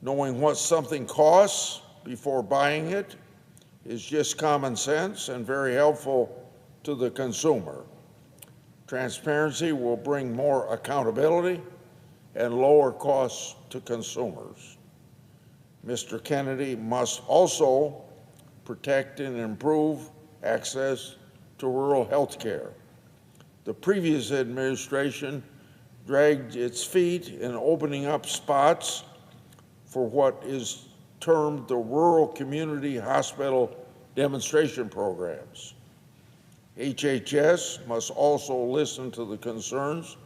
Knowing what something costs before buying it is just common sense and very helpful to the consumer. Transparency will bring more accountability and lower costs to consumers. Mr. Kennedy must also protect and improve access to rural health care. The previous administration dragged its feet in opening up spots for what is termed the Rural Community Hospital Demonstration Programs. HHS must also listen to the concerns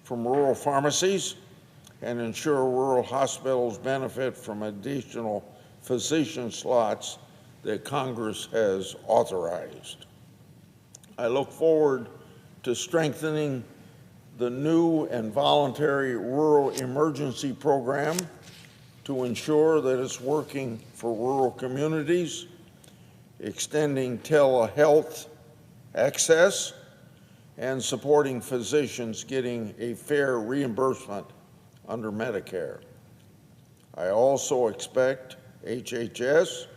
from rural pharmacies and ensure rural hospitals benefit from additional physician slots that Congress has authorized. I look forward to strengthening the new and voluntary rural emergency program to ensure that it's working for rural communities, extending telehealth access, and supporting physicians getting a fair reimbursement under Medicare. I also expect HHS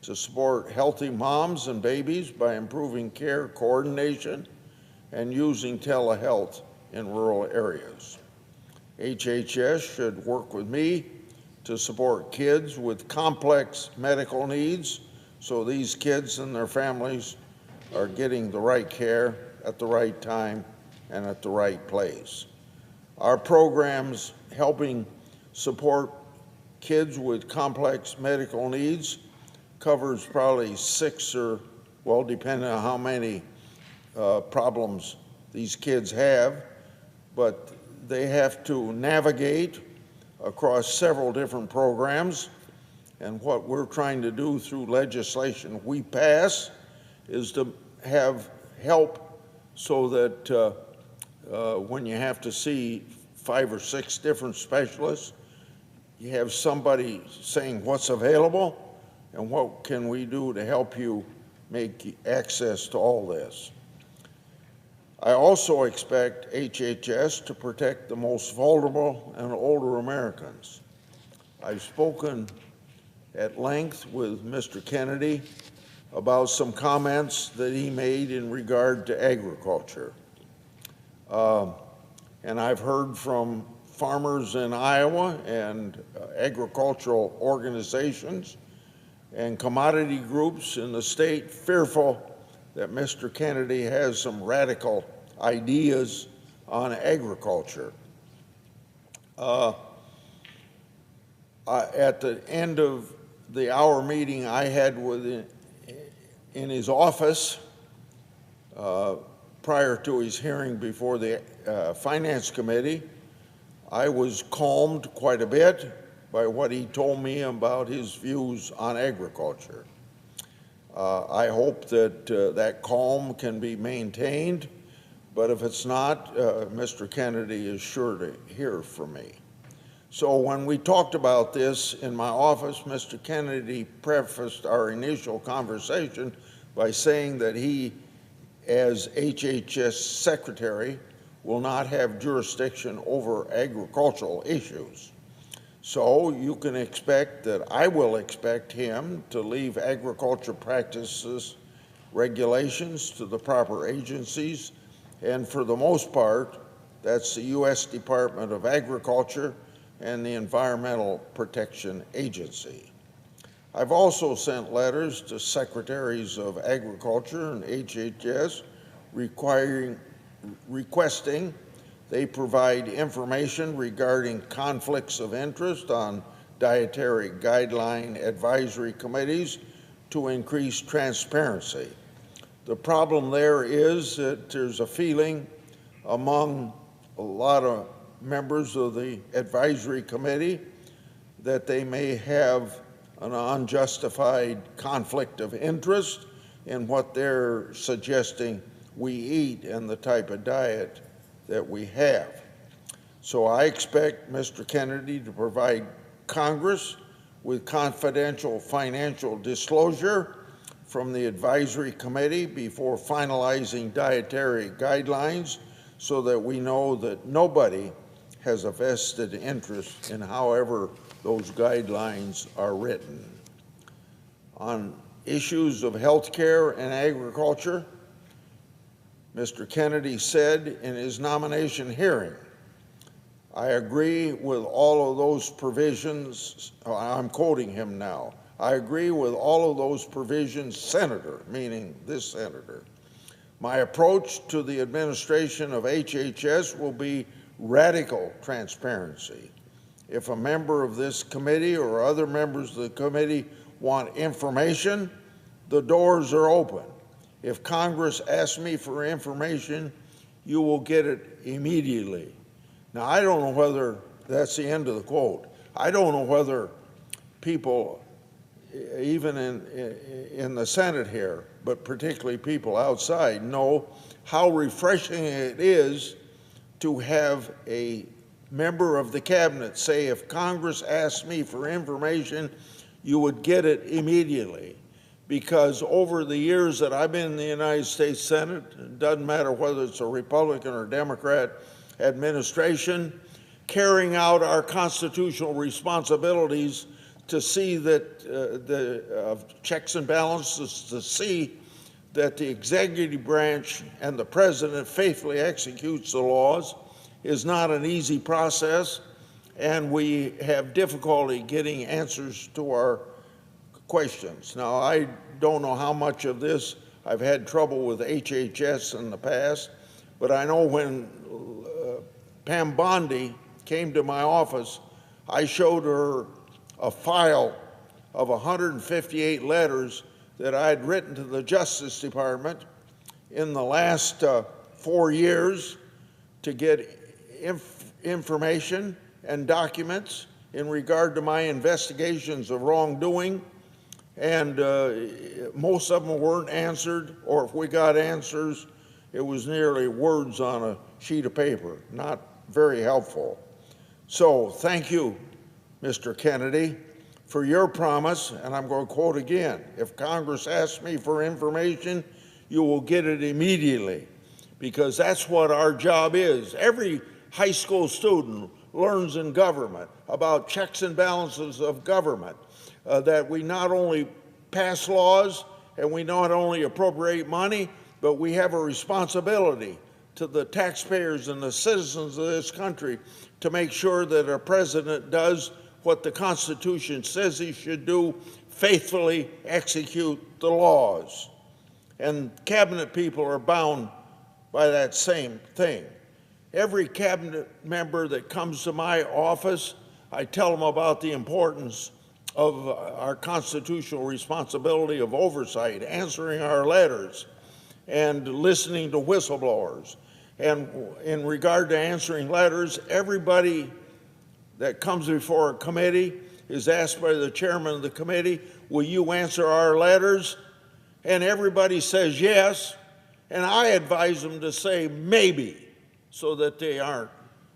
to support healthy moms and babies by improving care coordination and using telehealth in rural areas. HHS should work with me to support kids with complex medical needs so these kids and their families are getting the right care at the right time and at the right place. Our programs helping support kids with complex medical needs covers probably 6 or, well, depending on how many problems these kids have, but they have to navigate across several different programs. And what we're trying to do through legislation we pass is to have help so that when you have to see 5 or 6 different specialists, you have somebody saying what's available and what can we do to help you make access to all this. I also expect HHS to protect the most vulnerable and older Americans. I've spoken at length with Mr. Kennedy about some comments that he made in regard to agriculture. And I've heard from farmers in Iowa and agricultural organizations and commodity groups in the state fearful that Mr. Kennedy has some radical ideas on agriculture. At the end of the hour meeting I had in his office prior to his hearing before the Finance Committee, I was calmed quite a bit by what he told me about his views on agriculture. I hope that that calm can be maintained, but if it's not, Mr. Kennedy is sure to hear from me. So when we talked about this in my office, Mr. Kennedy prefaced our initial conversation by saying that he, as HHS Secretary, will not have jurisdiction over agricultural issues. So you can expect that I will expect him to leave agriculture practices regulations to the proper agencies, and for the most part, that's the U.S. Department of Agriculture and the Environmental Protection Agency. I've also sent letters to Secretaries of Agriculture and HHS requesting they provide information regarding conflicts of interest on dietary guideline advisory committees to increase transparency. The problem there is that there's a feeling among a lot of members of the advisory committee that they may have an unjustified conflict of interest in what they're suggesting we eat and the type of diet that we have. So I expect Mr. Kennedy to provide Congress with confidential financial disclosure from the advisory committee before finalizing dietary guidelines so that we know that nobody has a vested interest in however those guidelines are written. On issues of health care and agriculture, Mr. Kennedy said in his nomination hearing, I agree with all of those provisions, I'm quoting him now, I agree with all of those provisions, Senator, meaning this senator. My approach to the administration of HHS will be radical transparency. If a member of this committee or other members of the committee want information, the doors are open. If Congress asks me for information, you will get it immediately. Now, I don't know whether that's the end of the quote. I don't know whether people, even in the Senate here, but particularly people outside, know how refreshing it is to have a member of the cabinet say, if Congress asks me for information, you would get it immediately. because over the years that I've been in the United States Senate, it doesn't matter whether it's a Republican or Democrat administration, carrying out our constitutional responsibilities to see that the checks and balances, to see that the executive branch and the president faithfully executes the laws is not an easy process, and we have difficulty getting answers to our questions. Now, I don't know how much of this, I've had trouble with HHS in the past, but I know when Pam Bondi came to my office, I showed her a file of 158 letters that I had written to the Justice Department in the last 4 years to get information and documents in regard to my investigations of wrongdoing, and most of them weren't answered, or if we got answers, it was nearly words on a sheet of paper, not very helpful. So thank you, Mr. Kennedy, for your promise, and I'm going to quote again, if Congress asks me for information, you will get it immediately, because that's what our job is. Every high school student learns in government about checks and balances of government, that we not only pass laws and we not only appropriate money, but we have a responsibility to the taxpayers and the citizens of this country to make sure that our president does what the Constitution says he should do, faithfully execute the laws. And cabinet people are bound by that same thing. Every cabinet member that comes to my office, I tell them about the importance of our constitutional responsibility of oversight, answering our letters, and listening to whistleblowers. And in regard to answering letters, everybody that comes before a committee is asked by the chairman of the committee, will you answer our letters? And everybody says yes, and I advise them to say maybe, so that they aren't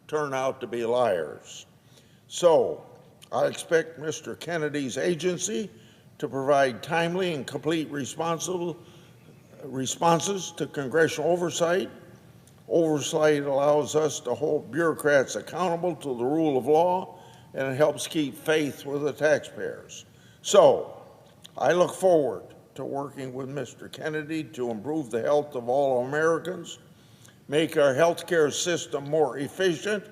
turn out to be liars. So I expect Mr. Kennedy's agency to provide timely and complete responses to congressional oversight. Oversight allows us to hold bureaucrats accountable to the rule of law, and it helps keep faith with the taxpayers. So I look forward to working with Mr. Kennedy to improve the health of all Americans, make our healthcare system more efficient,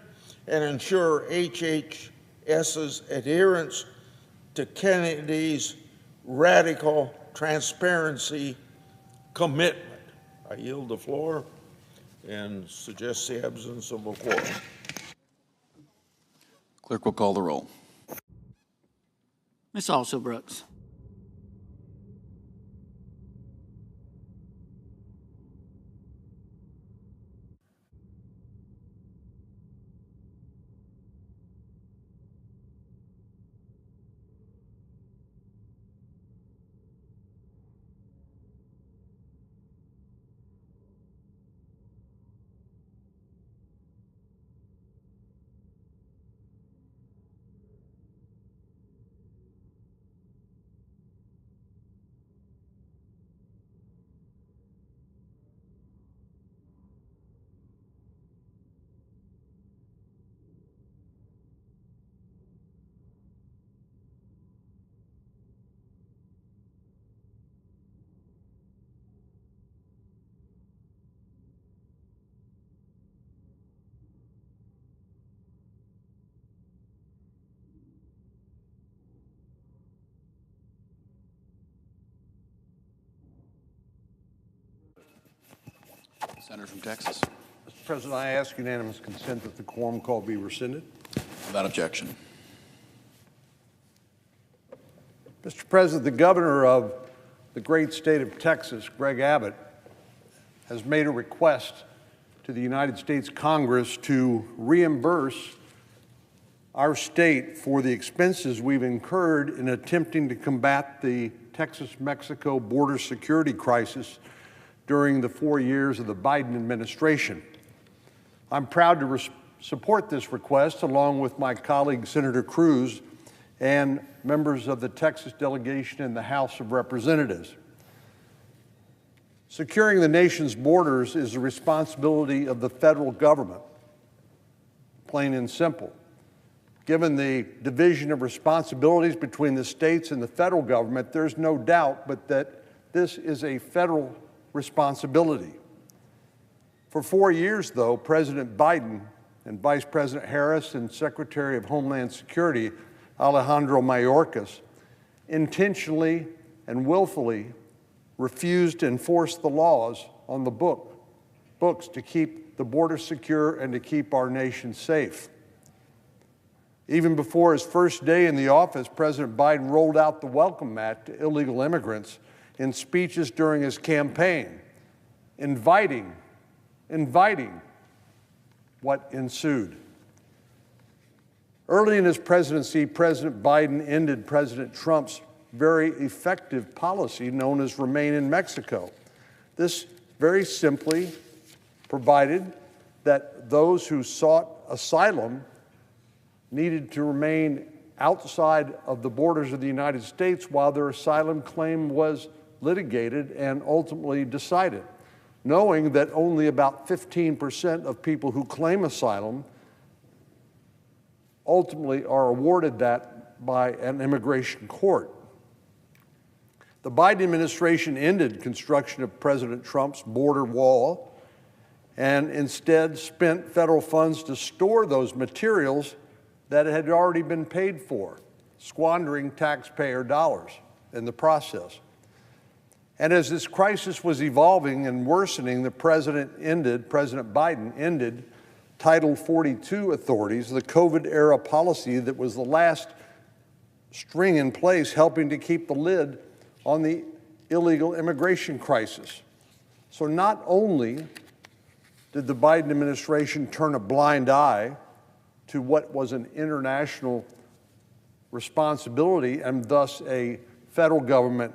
and ensure HHS's adherence to Kennedy's radical transparency commitment. I yield the floor and suggest the absence of a quorum. Clerk will call the roll. Ms. Also-Brooks. Senator from Texas. Mr. President, I ask unanimous consent that the quorum call be rescinded. Without objection. Mr. President, the governor of the great state of Texas, Greg Abbott, has made a request to the United States Congress to reimburse our state for the expenses we've incurred in attempting to combat the Texas-Mexico border security crisis during the 4 years of the Biden administration. I'm proud to support this request along with my colleague, Senator Cruz, and members of the Texas delegation in the House of Representatives. Securing the nation's borders is the responsibility of the federal government, plain and simple. Given the division of responsibilities between the states and the federal government, there's no doubt but that this is a federal responsibility. For 4 years, though, President Biden and Vice President Harris and Secretary of Homeland Security Alejandro Mayorkas intentionally and willfully refused to enforce the laws on the books to keep the border secure and to keep our nation safe. Even before his first day in the office, President Biden rolled out the welcome mat to illegal immigrants in speeches during his campaign, inviting what ensued. Early in his presidency, President Biden ended President Trump's very effective policy known as Remain in Mexico. This very simply provided that those who sought asylum needed to remain outside of the borders of the United States while their asylum claim was litigated and ultimately decided, knowing that only about 15% of people who claim asylum ultimately are awarded that by an immigration court. The Biden administration ended construction of President Trump's border wall and instead spent federal funds to store those materials that had already been paid for, squandering taxpayer dollars in the process. And as this crisis was evolving and worsening, President Biden ended Title 42 authorities, the COVID-era policy that was the last string in place helping to keep the lid on the illegal immigration crisis. So not only did the Biden administration turn a blind eye to what was an international responsibility and thus a federal government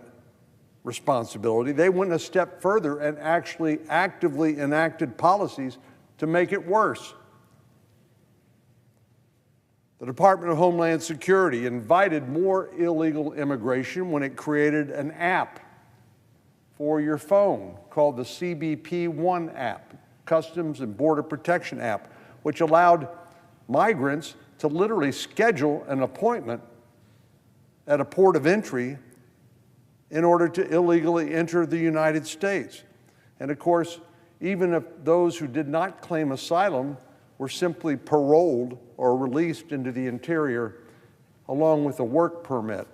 responsibility, they went a step further and actually actively enacted policies to make it worse. The Department of Homeland Security invited more illegal immigration when it created an app for your phone called the CBP One app, Customs and Border Protection app, which allowed migrants to literally schedule an appointment at a port of entry in order to illegally enter the United States. And of course, even if those who did not claim asylum were simply paroled or released into the interior along with a work permit.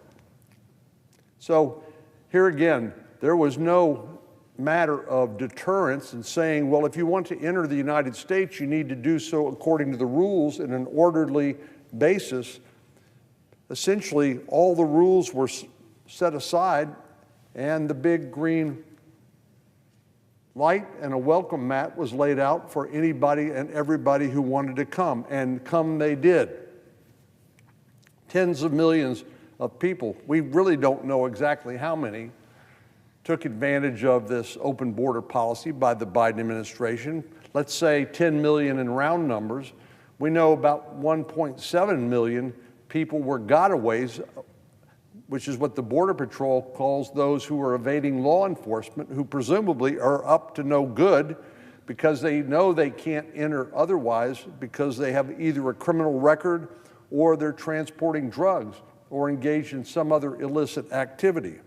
So here again, there was no matter of deterrence and saying, well, if you want to enter the United States, you need to do so according to the rules in an orderly basis. Essentially, all the rules were set aside and the big green light and a welcome mat was laid out for anybody and everybody who wanted to come, and come they did. Tens of millions of people, we really don't know exactly how many, took advantage of this open border policy by the Biden administration. Let's say 10 million in round numbers. We know about 1.7 million people were gotaways, which is what the Border Patrol calls those who are evading law enforcement, who presumably are up to no good because they know they can't enter otherwise because they have either a criminal record or they're transporting drugs or engaged in some other illicit activity.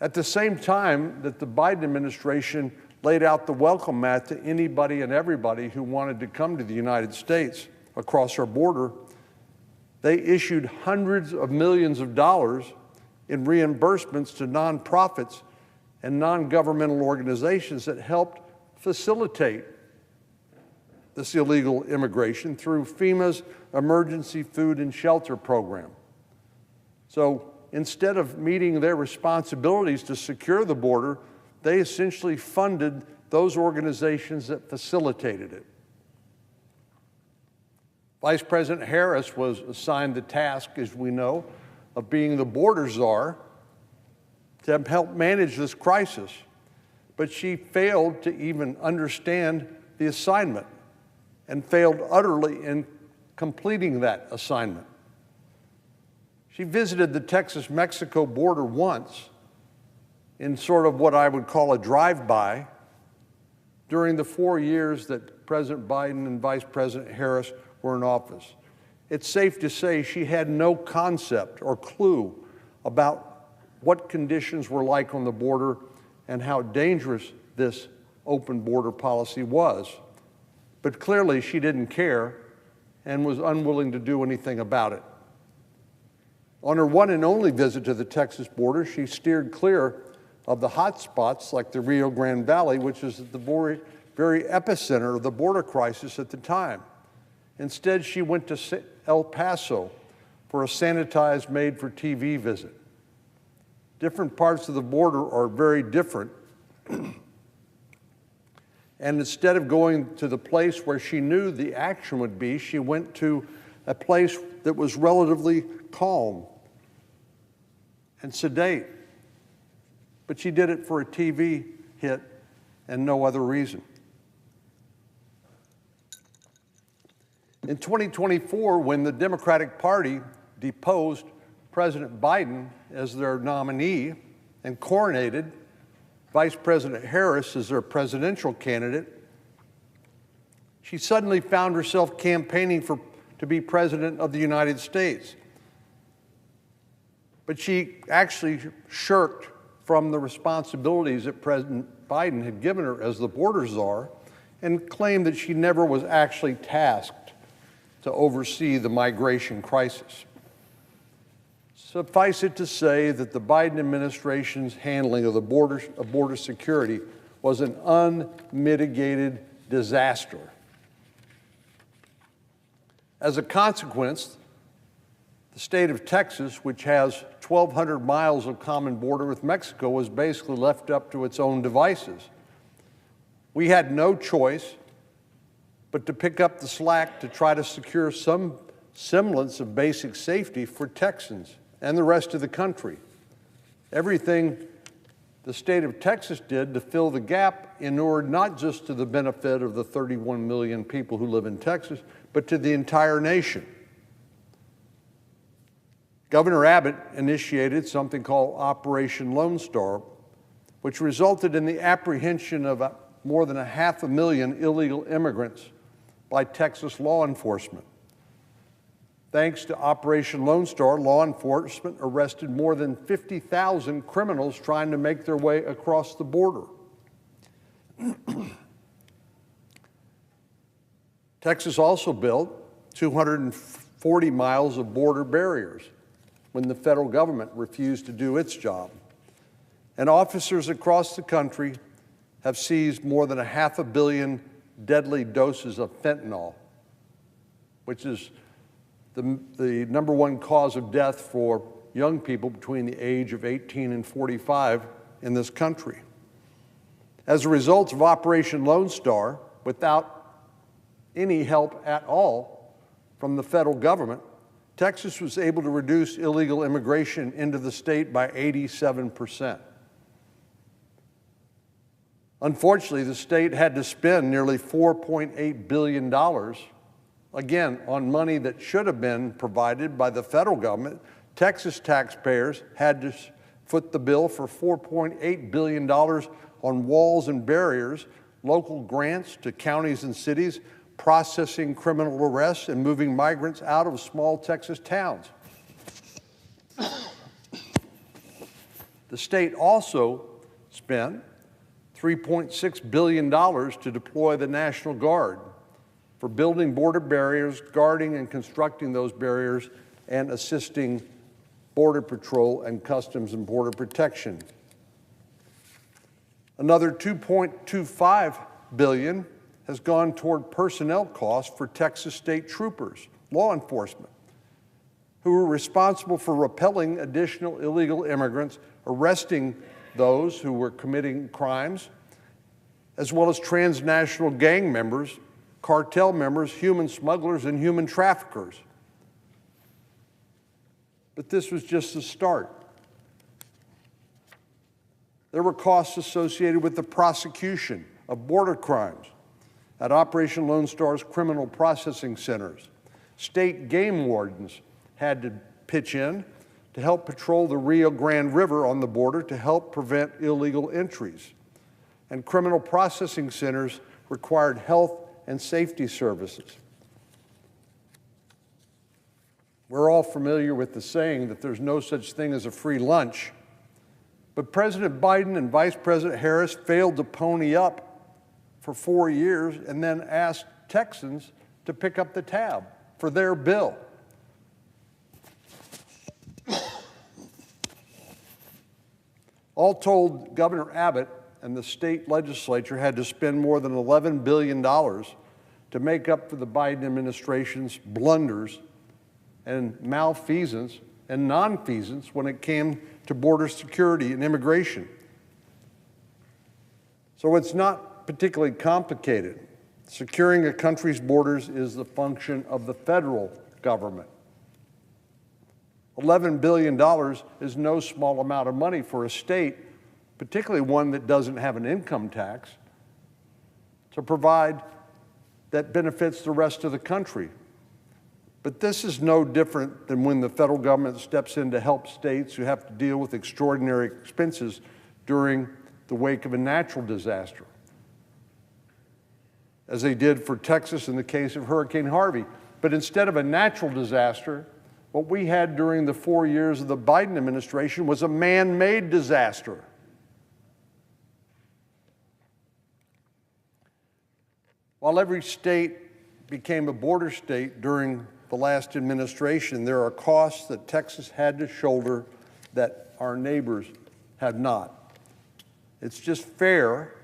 At the same time that the Biden administration laid out the welcome mat to anybody and everybody who wanted to come to the United States across our border, they issued hundreds of millions of dollars in reimbursements to nonprofits and non-governmental organizations that helped facilitate this illegal immigration through FEMA's Emergency Food and Shelter Program. So instead of meeting their responsibilities to secure the border, they essentially funded those organizations that facilitated it. Vice President Harris was assigned the task, as we know, of being the border czar to help manage this crisis, but she failed to even understand the assignment and failed utterly in completing that assignment. She visited the Texas-Mexico border once in sort of what I would call a drive-by during the 4 years that President Biden and Vice President Harris were in office. It's safe to say she had no concept or clue about what conditions were like on the border and how dangerous this open border policy was. But clearly she didn't care and was unwilling to do anything about it. On her one and only visit to the Texas border, she steered clear of the hot spots like the Rio Grande Valley, which is at the very epicenter of the border crisis at the time. Instead, she went to El Paso for a sanitized, made-for-TV visit. Different parts of the border are very different. And instead of going to the place where she knew the action would be, she went to a place that was relatively calm and sedate. But she did it for a TV hit and no other reason. In 2024, when the Democratic Party deposed President Biden as their nominee and coronated Vice President Harris as their presidential candidate, she suddenly found herself campaigning to be President of the United States. But she actually shirked from the responsibilities that President Biden had given her as the border czar and claimed that she never was actually tasked to oversee the migration crisis. Suffice it to say that the Biden administration's handling of the border security was an unmitigated disaster. As a consequence, the state of Texas, which has 1,200 miles of common border with Mexico, was basically left up to its own devices. We had no choice but to pick up the slack to try to secure some semblance of basic safety for Texans and the rest of the country. Everything the state of Texas did to fill the gap inured not just to the benefit of the 31 million people who live in Texas, but to the entire nation. Governor Abbott initiated something called Operation Lone Star, which resulted in the apprehension of more than 500,000 illegal immigrants by Texas law enforcement. Thanks to Operation Lone Star, law enforcement arrested more than 50,000 criminals trying to make their way across the border. Texas also built 240 miles of border barriers when the federal government refused to do its job. And officers across the country have seized more than 500 million deadly doses of fentanyl, which is the number one cause of death for young people between the age of 18 and 45 in this country. As a result of Operation Lone Star, without any help at all from the federal government, Texas was able to reduce illegal immigration into the state by 87%. Unfortunately, the state had to spend nearly $4.8 billion, again, on money that should have been provided by the federal government. Texas taxpayers had to foot the bill for $4.8 billion on walls and barriers, local grants to counties and cities, processing criminal arrests and moving migrants out of small Texas towns. The state also spent $3.6 billion to deploy the National Guard for building border barriers, guarding and constructing those barriers, and assisting Border Patrol and Customs and Border Protection. Another $2.25 billion has gone toward personnel costs for Texas state troopers, law enforcement, who were responsible for repelling additional illegal immigrants, arresting those who were committing crimes, as well as transnational gang members, cartel members, human smugglers, and human traffickers. But this was just the start. There were costs associated with the prosecution of border crimes at Operation Lone Star's criminal processing centers, State game wardens had to pitch in to help patrol the Rio Grande River on the border to help prevent illegal entries. And criminal processing centers required health and safety services. We're all familiar with the saying that there's no such thing as a free lunch. But President Biden and Vice President Harris failed to pony up for 4 years and then asked Texans to pick up the tab for their bill. All told, Governor Abbott and the state legislature had to spend more than $11 billion to make up for the Biden administration's blunders and malfeasance and nonfeasance when it came to border security and immigration. So it's not particularly complicated. Securing a country's borders is the function of the federal government. $11 billion is no small amount of money for a state, particularly one that doesn't have an income tax, to provide that benefits the rest of the country. But this is no different than when the federal government steps in to help states who have to deal with extraordinary expenses during the wake of a natural disaster, as they did for Texas in the case of Hurricane Harvey. But instead of a natural disaster, what we had during the 4 years of the Biden administration was a man-made disaster. While every state became a border state during the last administration, there are costs that Texas had to shoulder that our neighbors have not. It's just fair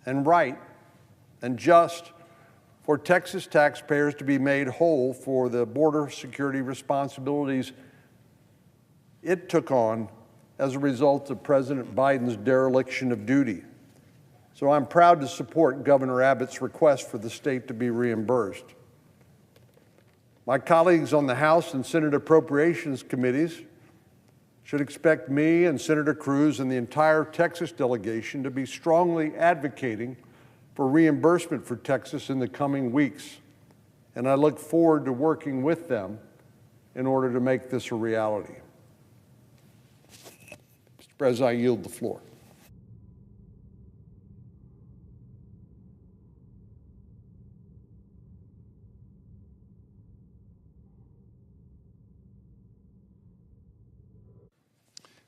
and right and just for Texas taxpayers to be made whole for the border security responsibilities it took on as a result of President Biden's dereliction of duty. So I'm proud to support Governor Abbott's request for the state to be reimbursed. My colleagues on the House and Senate Appropriations Committees should expect me and Senator Cruz and the entire Texas delegation to be strongly advocating for reimbursement for Texas in the coming weeks. And I look forward to working with them in order to make this a reality. Mr. President, I yield the floor.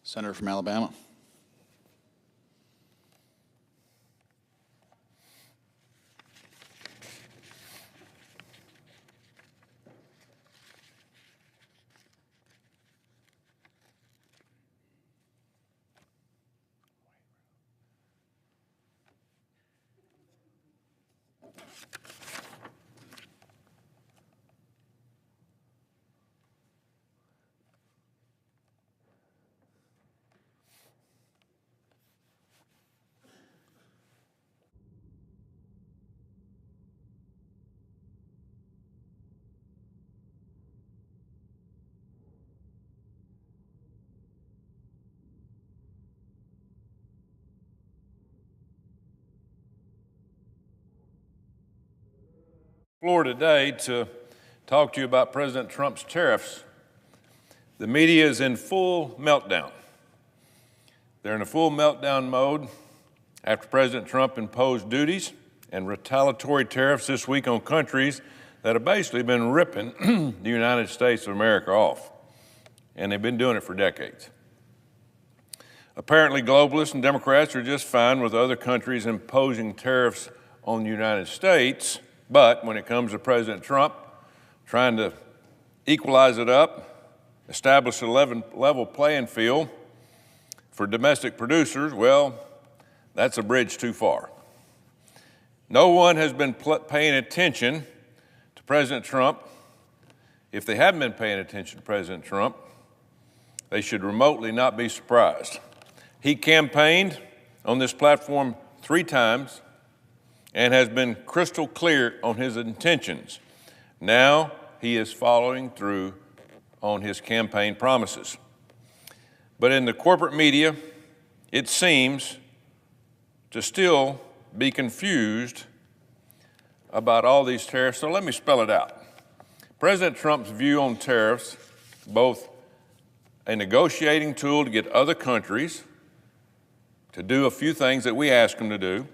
Senator from Alabama. Floor today to talk to you about President Trump's tariffs. The media is in full meltdown. They're in a full meltdown mode after President Trump imposed duties and retaliatory tariffs this week on countries that have basically been ripping the United States of America off. And they've been doing it for decades. Apparently, globalists and Democrats are just fine with other countries imposing tariffs on the United States. But when it comes to President Trump trying to equalize it up, establish a level playing field for domestic producers, well, that's a bridge too far. No one has been paying attention to President Trump. If they haven't been paying attention to President Trump, they should remotely not be surprised. He campaigned on this platform 3 times and has been crystal clear on his intentions. Now he is following through on his campaign promises. But in the corporate media, it seems to still be confused about all these tariffs. So let me spell it out. President Trump's view on tariffs, both a negotiating tool to get other countries to do a few things that we ask them to do,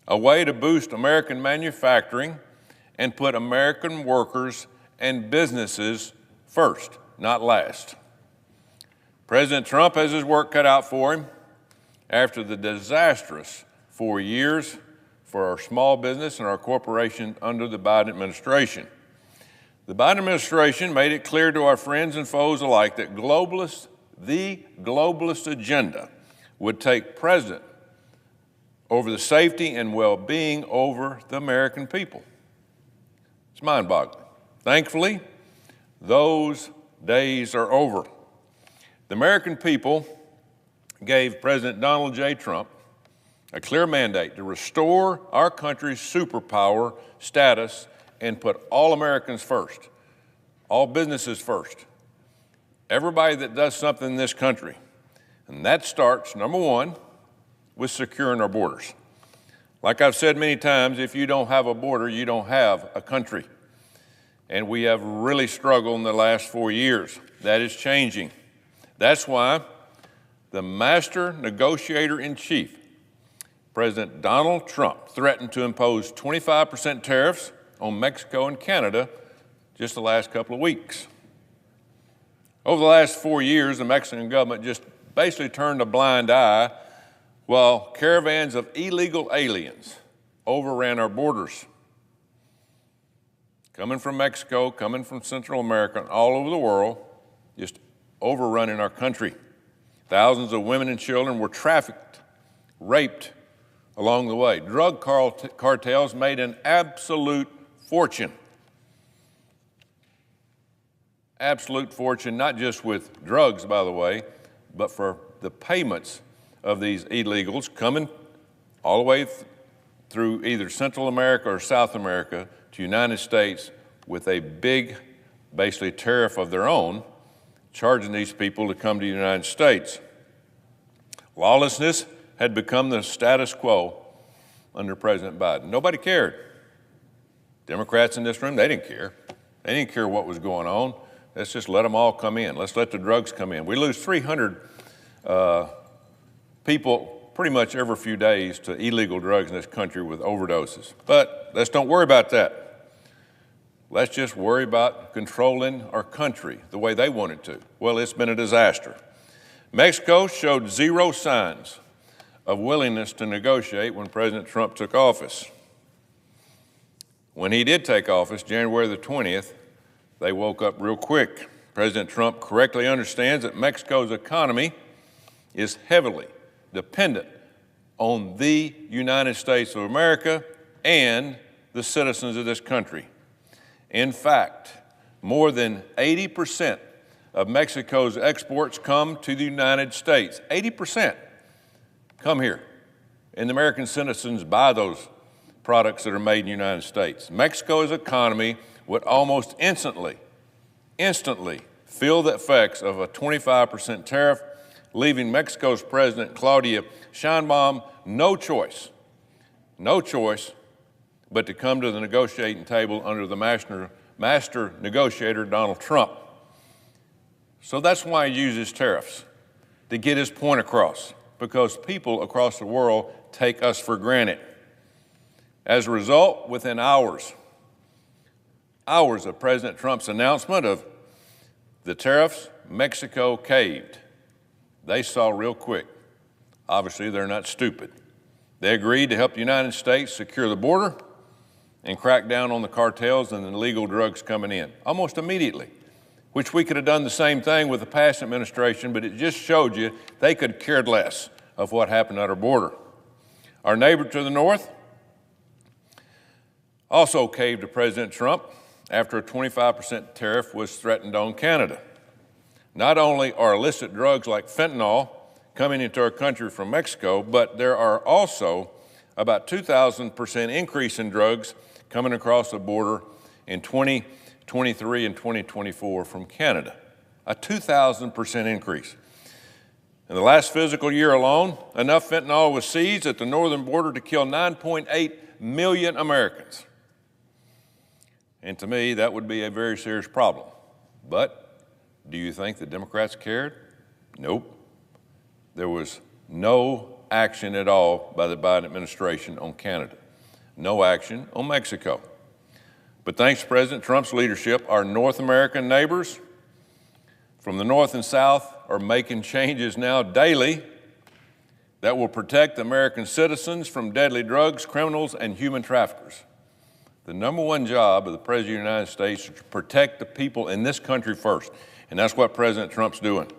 a way to boost American manufacturing and put American workers and businesses first, not last. President Trump has his work cut out for him after the disastrous 4 years for our small business and our corporation under the Biden administration. The Biden administration made it clear to our friends and foes alike that the globalist agenda would take precedent over the safety and well-being over the American people. It's mind-boggling. Thankfully, those days are over. The American people gave President Donald J. Trump a clear mandate to restore our country's superpower status and put all Americans first, all businesses first, everybody that does something in this country. And that starts, number one, with securing our borders. Like I've said many times, if you don't have a border, you don't have a country. And we have really struggled in the last 4 years. That is changing. That's why the master negotiator in chief, President Donald Trump, threatened to impose 25% tariffs on Mexico and Canada just the last couple of weeks. Over the last 4 years, the Mexican government just basically turned a blind eye while caravans of illegal aliens overran our borders. Coming from Mexico, coming from Central America, and all over the world, just overrunning our country. Thousands of women and children were trafficked, raped along the way. Drug cartels made an absolute fortune. Absolute fortune, not just with drugs, by the way, but for the payments of these illegals coming all the way through either Central America or South America to the United States with a big, basically, tariff of their own, charging these people to come to the United States. Lawlessness had become the status quo under President Biden. Nobody cared. Democrats in this room, they didn't care. They didn't care what was going on. Let's just let them all come in. Let's let the drugs come in. We lose 300 people pretty much every few days to illegal drugs in this country with overdoses. But let's don't worry about that. Let's just worry about controlling our country the way they want it to. Well, it's been a disaster. Mexico showed zero signs of willingness to negotiate when President Trump took office. When he did take office, January the 20th, they woke up real quick. President Trump correctly understands that Mexico's economy is heavily dependent on the United States of America and the citizens of this country. In fact, more than 80% of Mexico's exports come to the United States. 80% come here, and the American citizens buy those products that are made in the United States. Mexico's economy would almost instantly feel the effects of a 25% tariff, leaving Mexico's President Claudia Sheinbaum no choice but to come to the negotiating table under the master negotiator, Donald Trump. So that's why he uses tariffs, to get his point across, because people across the world take us for granted. As a result, within hours of President Trump's announcement of the tariffs, Mexico caved. They saw real quick. Obviously, they're not stupid. They agreed to help the United States secure the border and crack down on the cartels and the illegal drugs coming in, almost immediately, which we could have done the same thing with the past administration, but it just showed you they could care less of what happened at our border. Our neighbor to the north also caved to President Trump after a 25% tariff was threatened on Canada. Not only are illicit drugs like fentanyl coming into our country from Mexico, but there are also about 2,000% increase in drugs coming across the border in 2023 and 2024 from Canada. A 2,000% increase. In the last fiscal year alone, enough fentanyl was seized at the northern border to kill 9.8 million Americans. And to me, that would be a very serious problem. But do you think the Democrats cared? Nope. There was no action at all by the Biden administration on Canada. No action on Mexico. But thanks to President Trump's leadership, our North American neighbors from the North and South are making changes now daily that will protect American citizens from deadly drugs, criminals, and human traffickers. The number one job of the President of the United States is to protect the people in this country first, and that's what President Trump's doing.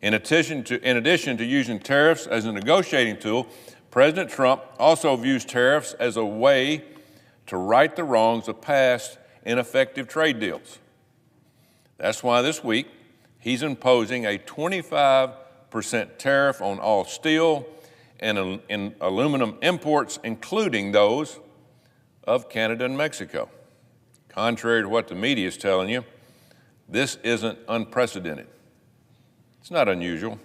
In addition to using tariffs as a negotiating tool, President Trump also views tariffs as a way to right the wrongs of past ineffective trade deals. That's why this week he's imposing a 25% tariff on all steel and aluminum imports, including those of Canada and Mexico. Contrary to what the media is telling you, this isn't unprecedented. It's not unusual.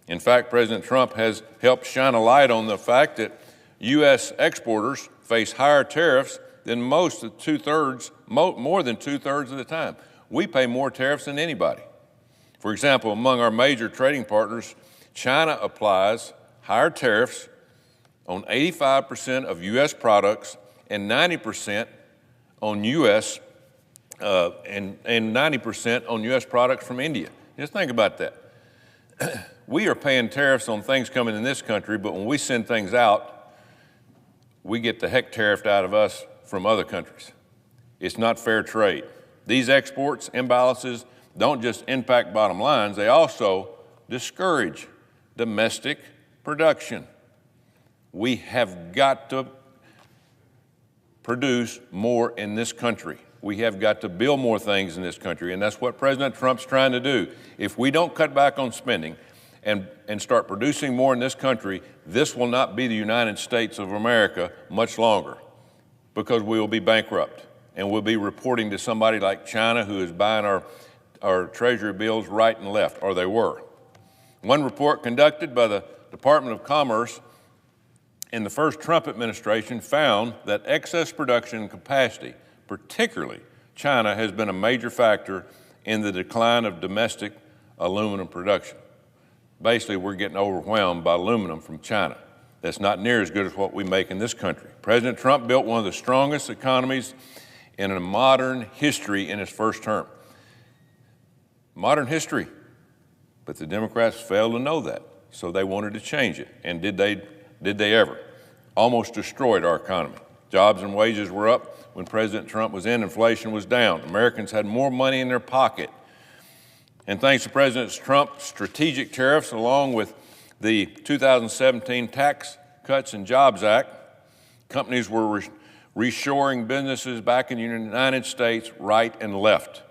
In fact, President Trump has helped shine a light on the fact that U.S. exporters face higher tariffs than more than two-thirds of the time. We pay more tariffs than anybody. For example, among our major trading partners, China applies higher tariffs on 85% of U.S. products and 90% on U.S. and 90% on U.S. products from India. Just think about that. We are paying tariffs on things coming in this country, but when we send things out, we get the heck tariffed out of us from other countries. It's not fair trade. These exports imbalances don't just impact bottom lines, they also discourage domestic production. We have got to produce more in this country. We have got to build more things in this country, and that's what President Trump's trying to do. If we don't cut back on spending and start producing more in this country, this will not be the United States of America much longer, because we will be bankrupt, and we'll be reporting to somebody like China, who is buying our Treasury bills right and left, or they were. One report conducted by the Department of Commerce in the first Trump administration found that excess production capacity, particularly China, has been a major factor in the decline of domestic aluminum production. Basically, we're getting overwhelmed by aluminum from China. That's not near as good as what we make in this country. President Trump built one of the strongest economies in a modern history in his first term. Modern history. But the Democrats failed to know that, so they wanted to change it. And did they ever? Almost destroyed our economy. Jobs and wages were up when President Trump was in, inflation was down. Americans had more money in their pocket. And thanks to President Trump's strategic tariffs, along with the 2017 Tax Cuts and Jobs Act, companies were reshoring businesses back in the United States right and left.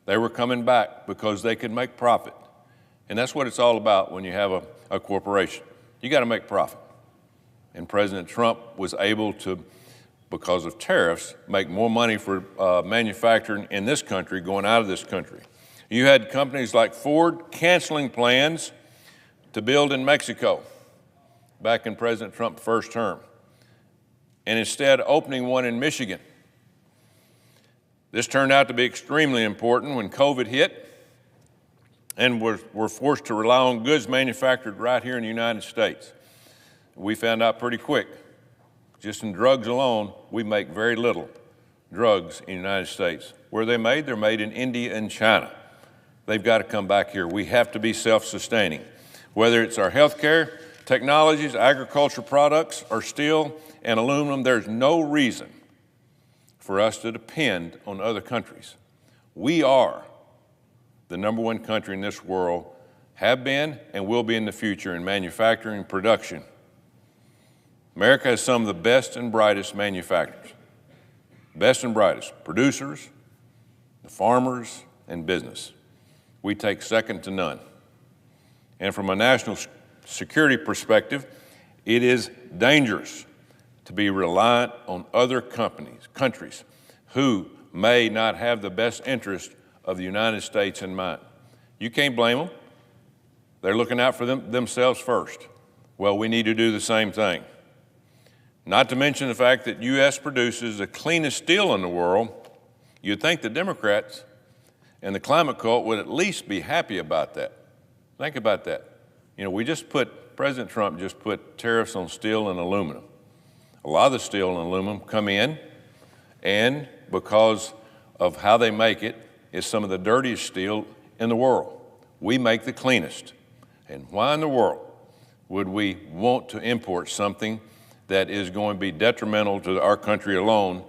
They were coming back because they could make profit. And that's what it's all about when you have a corporation. You got to make profit. And President Trump was able to, because of tariffs, make more money for manufacturing in this country going out of this country. You had companies like Ford canceling plans to build in Mexico back in President Trump's first term, and instead opening one in Michigan. This turned out to be extremely important when COVID hit and were forced to rely on goods manufactured right here in the United States. We found out pretty quick, just in drugs alone, we make very little drugs in the United States. Where are they made? They're made in India and China. They've got to come back here. We have to be self-sustaining. Whether it's our healthcare, technologies, agriculture products, or steel and aluminum, there's no reason for us to depend on other countries. We are the number one country in this world, have been and will be in the future in manufacturing and production. America has some of the best and brightest manufacturers, best and brightest producers, the farmers, and business. We take second to none. And from a national security perspective, it is dangerous to be reliant on other countries who may not have the best interest of the United States in mind. You can't blame them. They're looking out for themselves first. Well, we need to do the same thing. Not to mention the fact that U.S. produces the cleanest steel in the world, You'd think the Democrats and the climate cult would at least be happy about that. Think about that. You know, President Trump just put tariffs on steel and aluminum. A lot of the steel and aluminum come in, and because of how they make it, it's some of the dirtiest steel in the world. We make the cleanest. And why in the world would we want to import something that is going to be detrimental to our country alone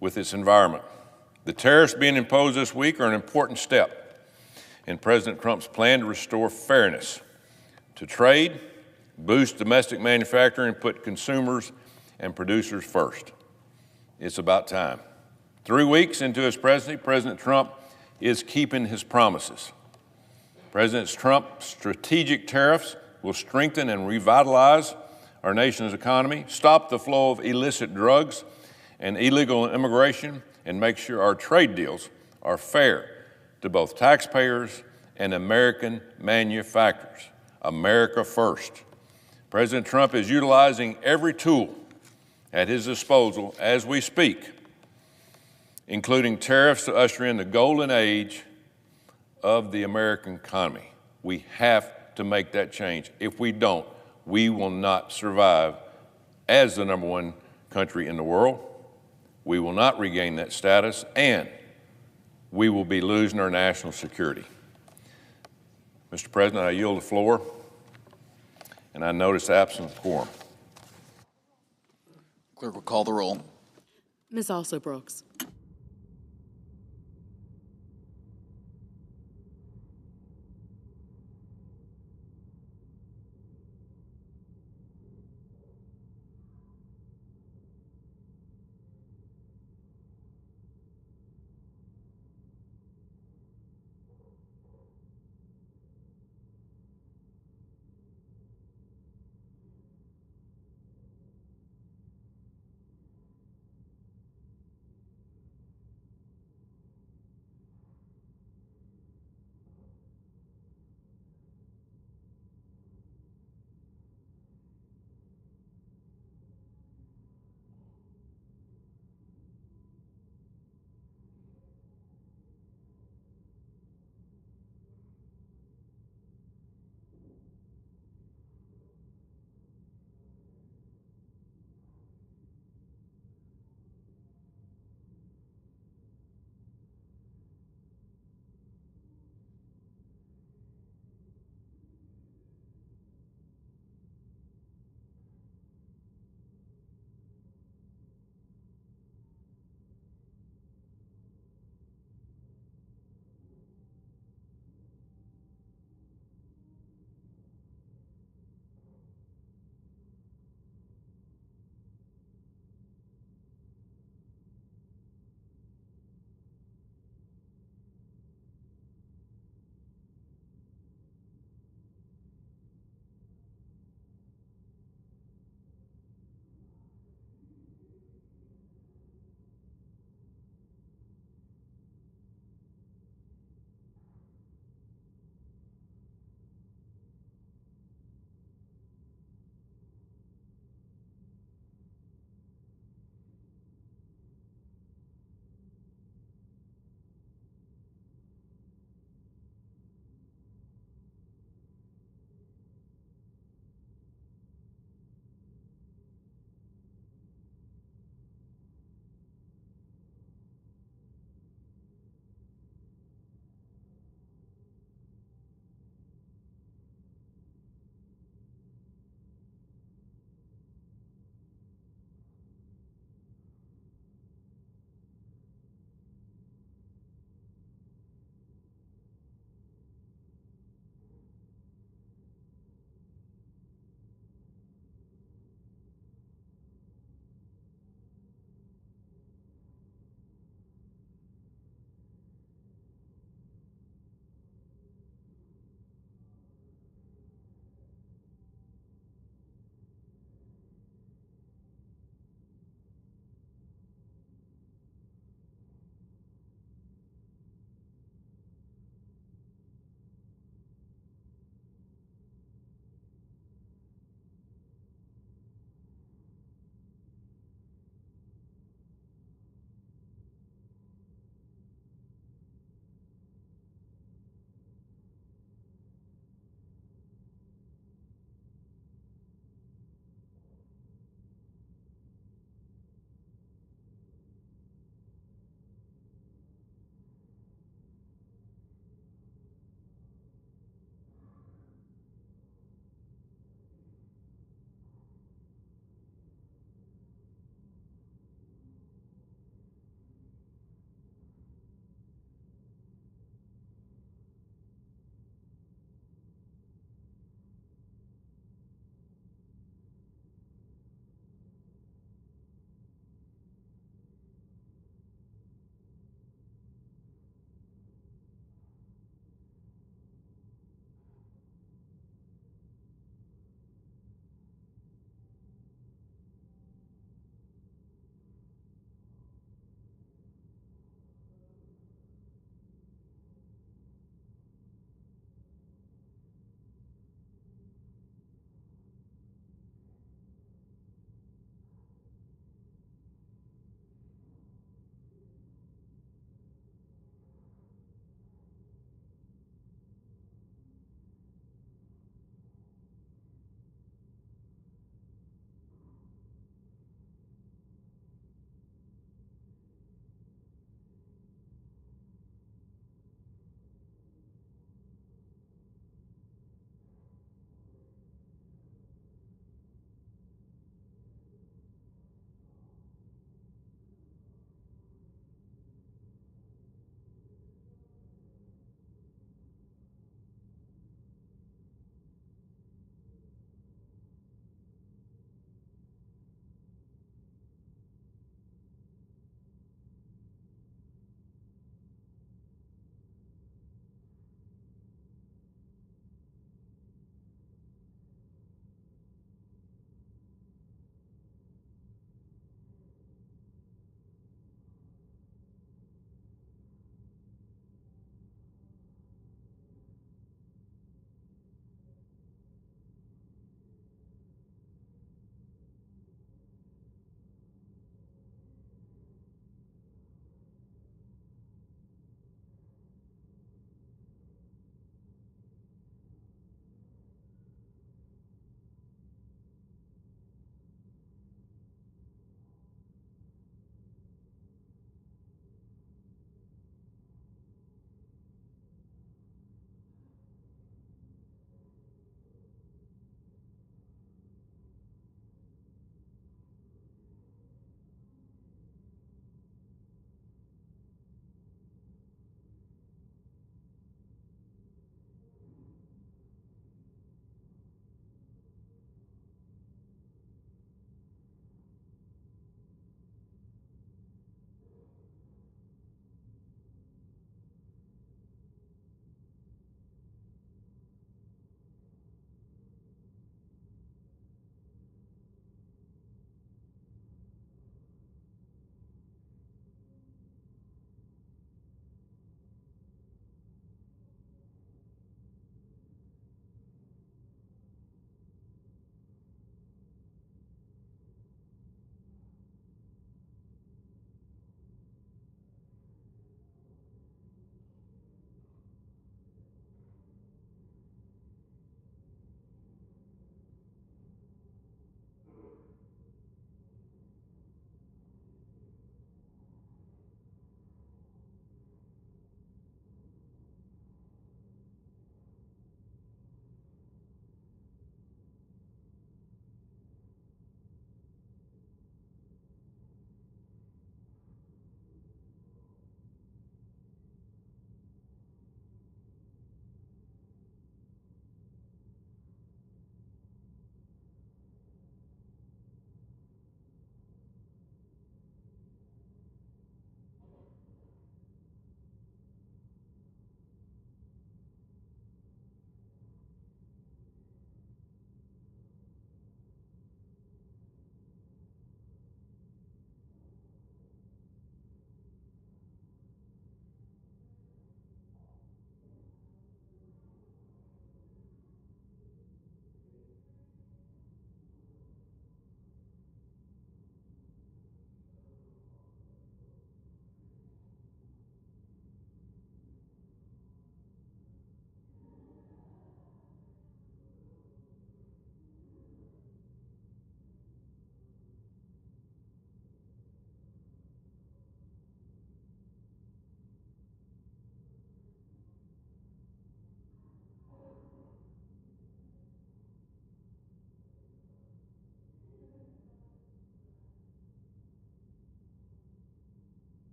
with its environment? The tariffs being imposed this week are an important step in President Trump's plan to restore fairness to trade, boost domestic manufacturing, and put consumers and producers first. It's about time. 3 weeks into his presidency, President Trump is keeping his promises. President Trump's strategic tariffs will strengthen and revitalize our nation's economy, stop the flow of illicit drugs and illegal immigration, and make sure our trade deals are fair to both taxpayers and American manufacturers. America first. President Trump is utilizing every tool at his disposal as we speak, including tariffs to usher in the golden age of the American economy. We have to make that change. If we don't, we will not survive as the #1 country in the world. We will not regain that status, and we will be losing our national security. Mr. President, I yield the floor, and I notice absence of quorum. Clerk will call the roll. Ms. Also Brooks.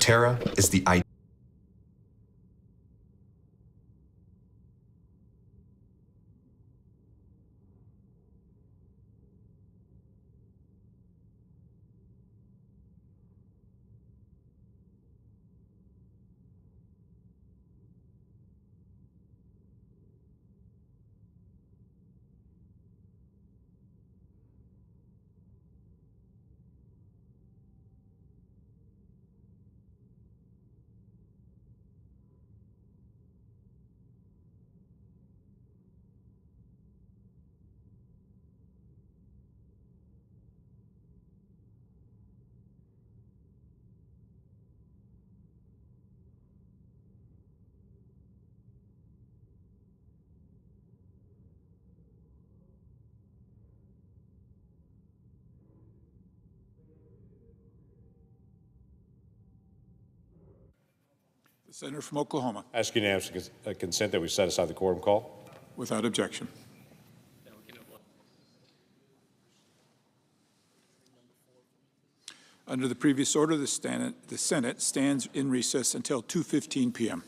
Tara is the ideal. The senator from Oklahoma. Ask unanimous consent that we set aside the quorum call. Without objection. Under the previous order, the Senate stands in recess until 2:15 p.m.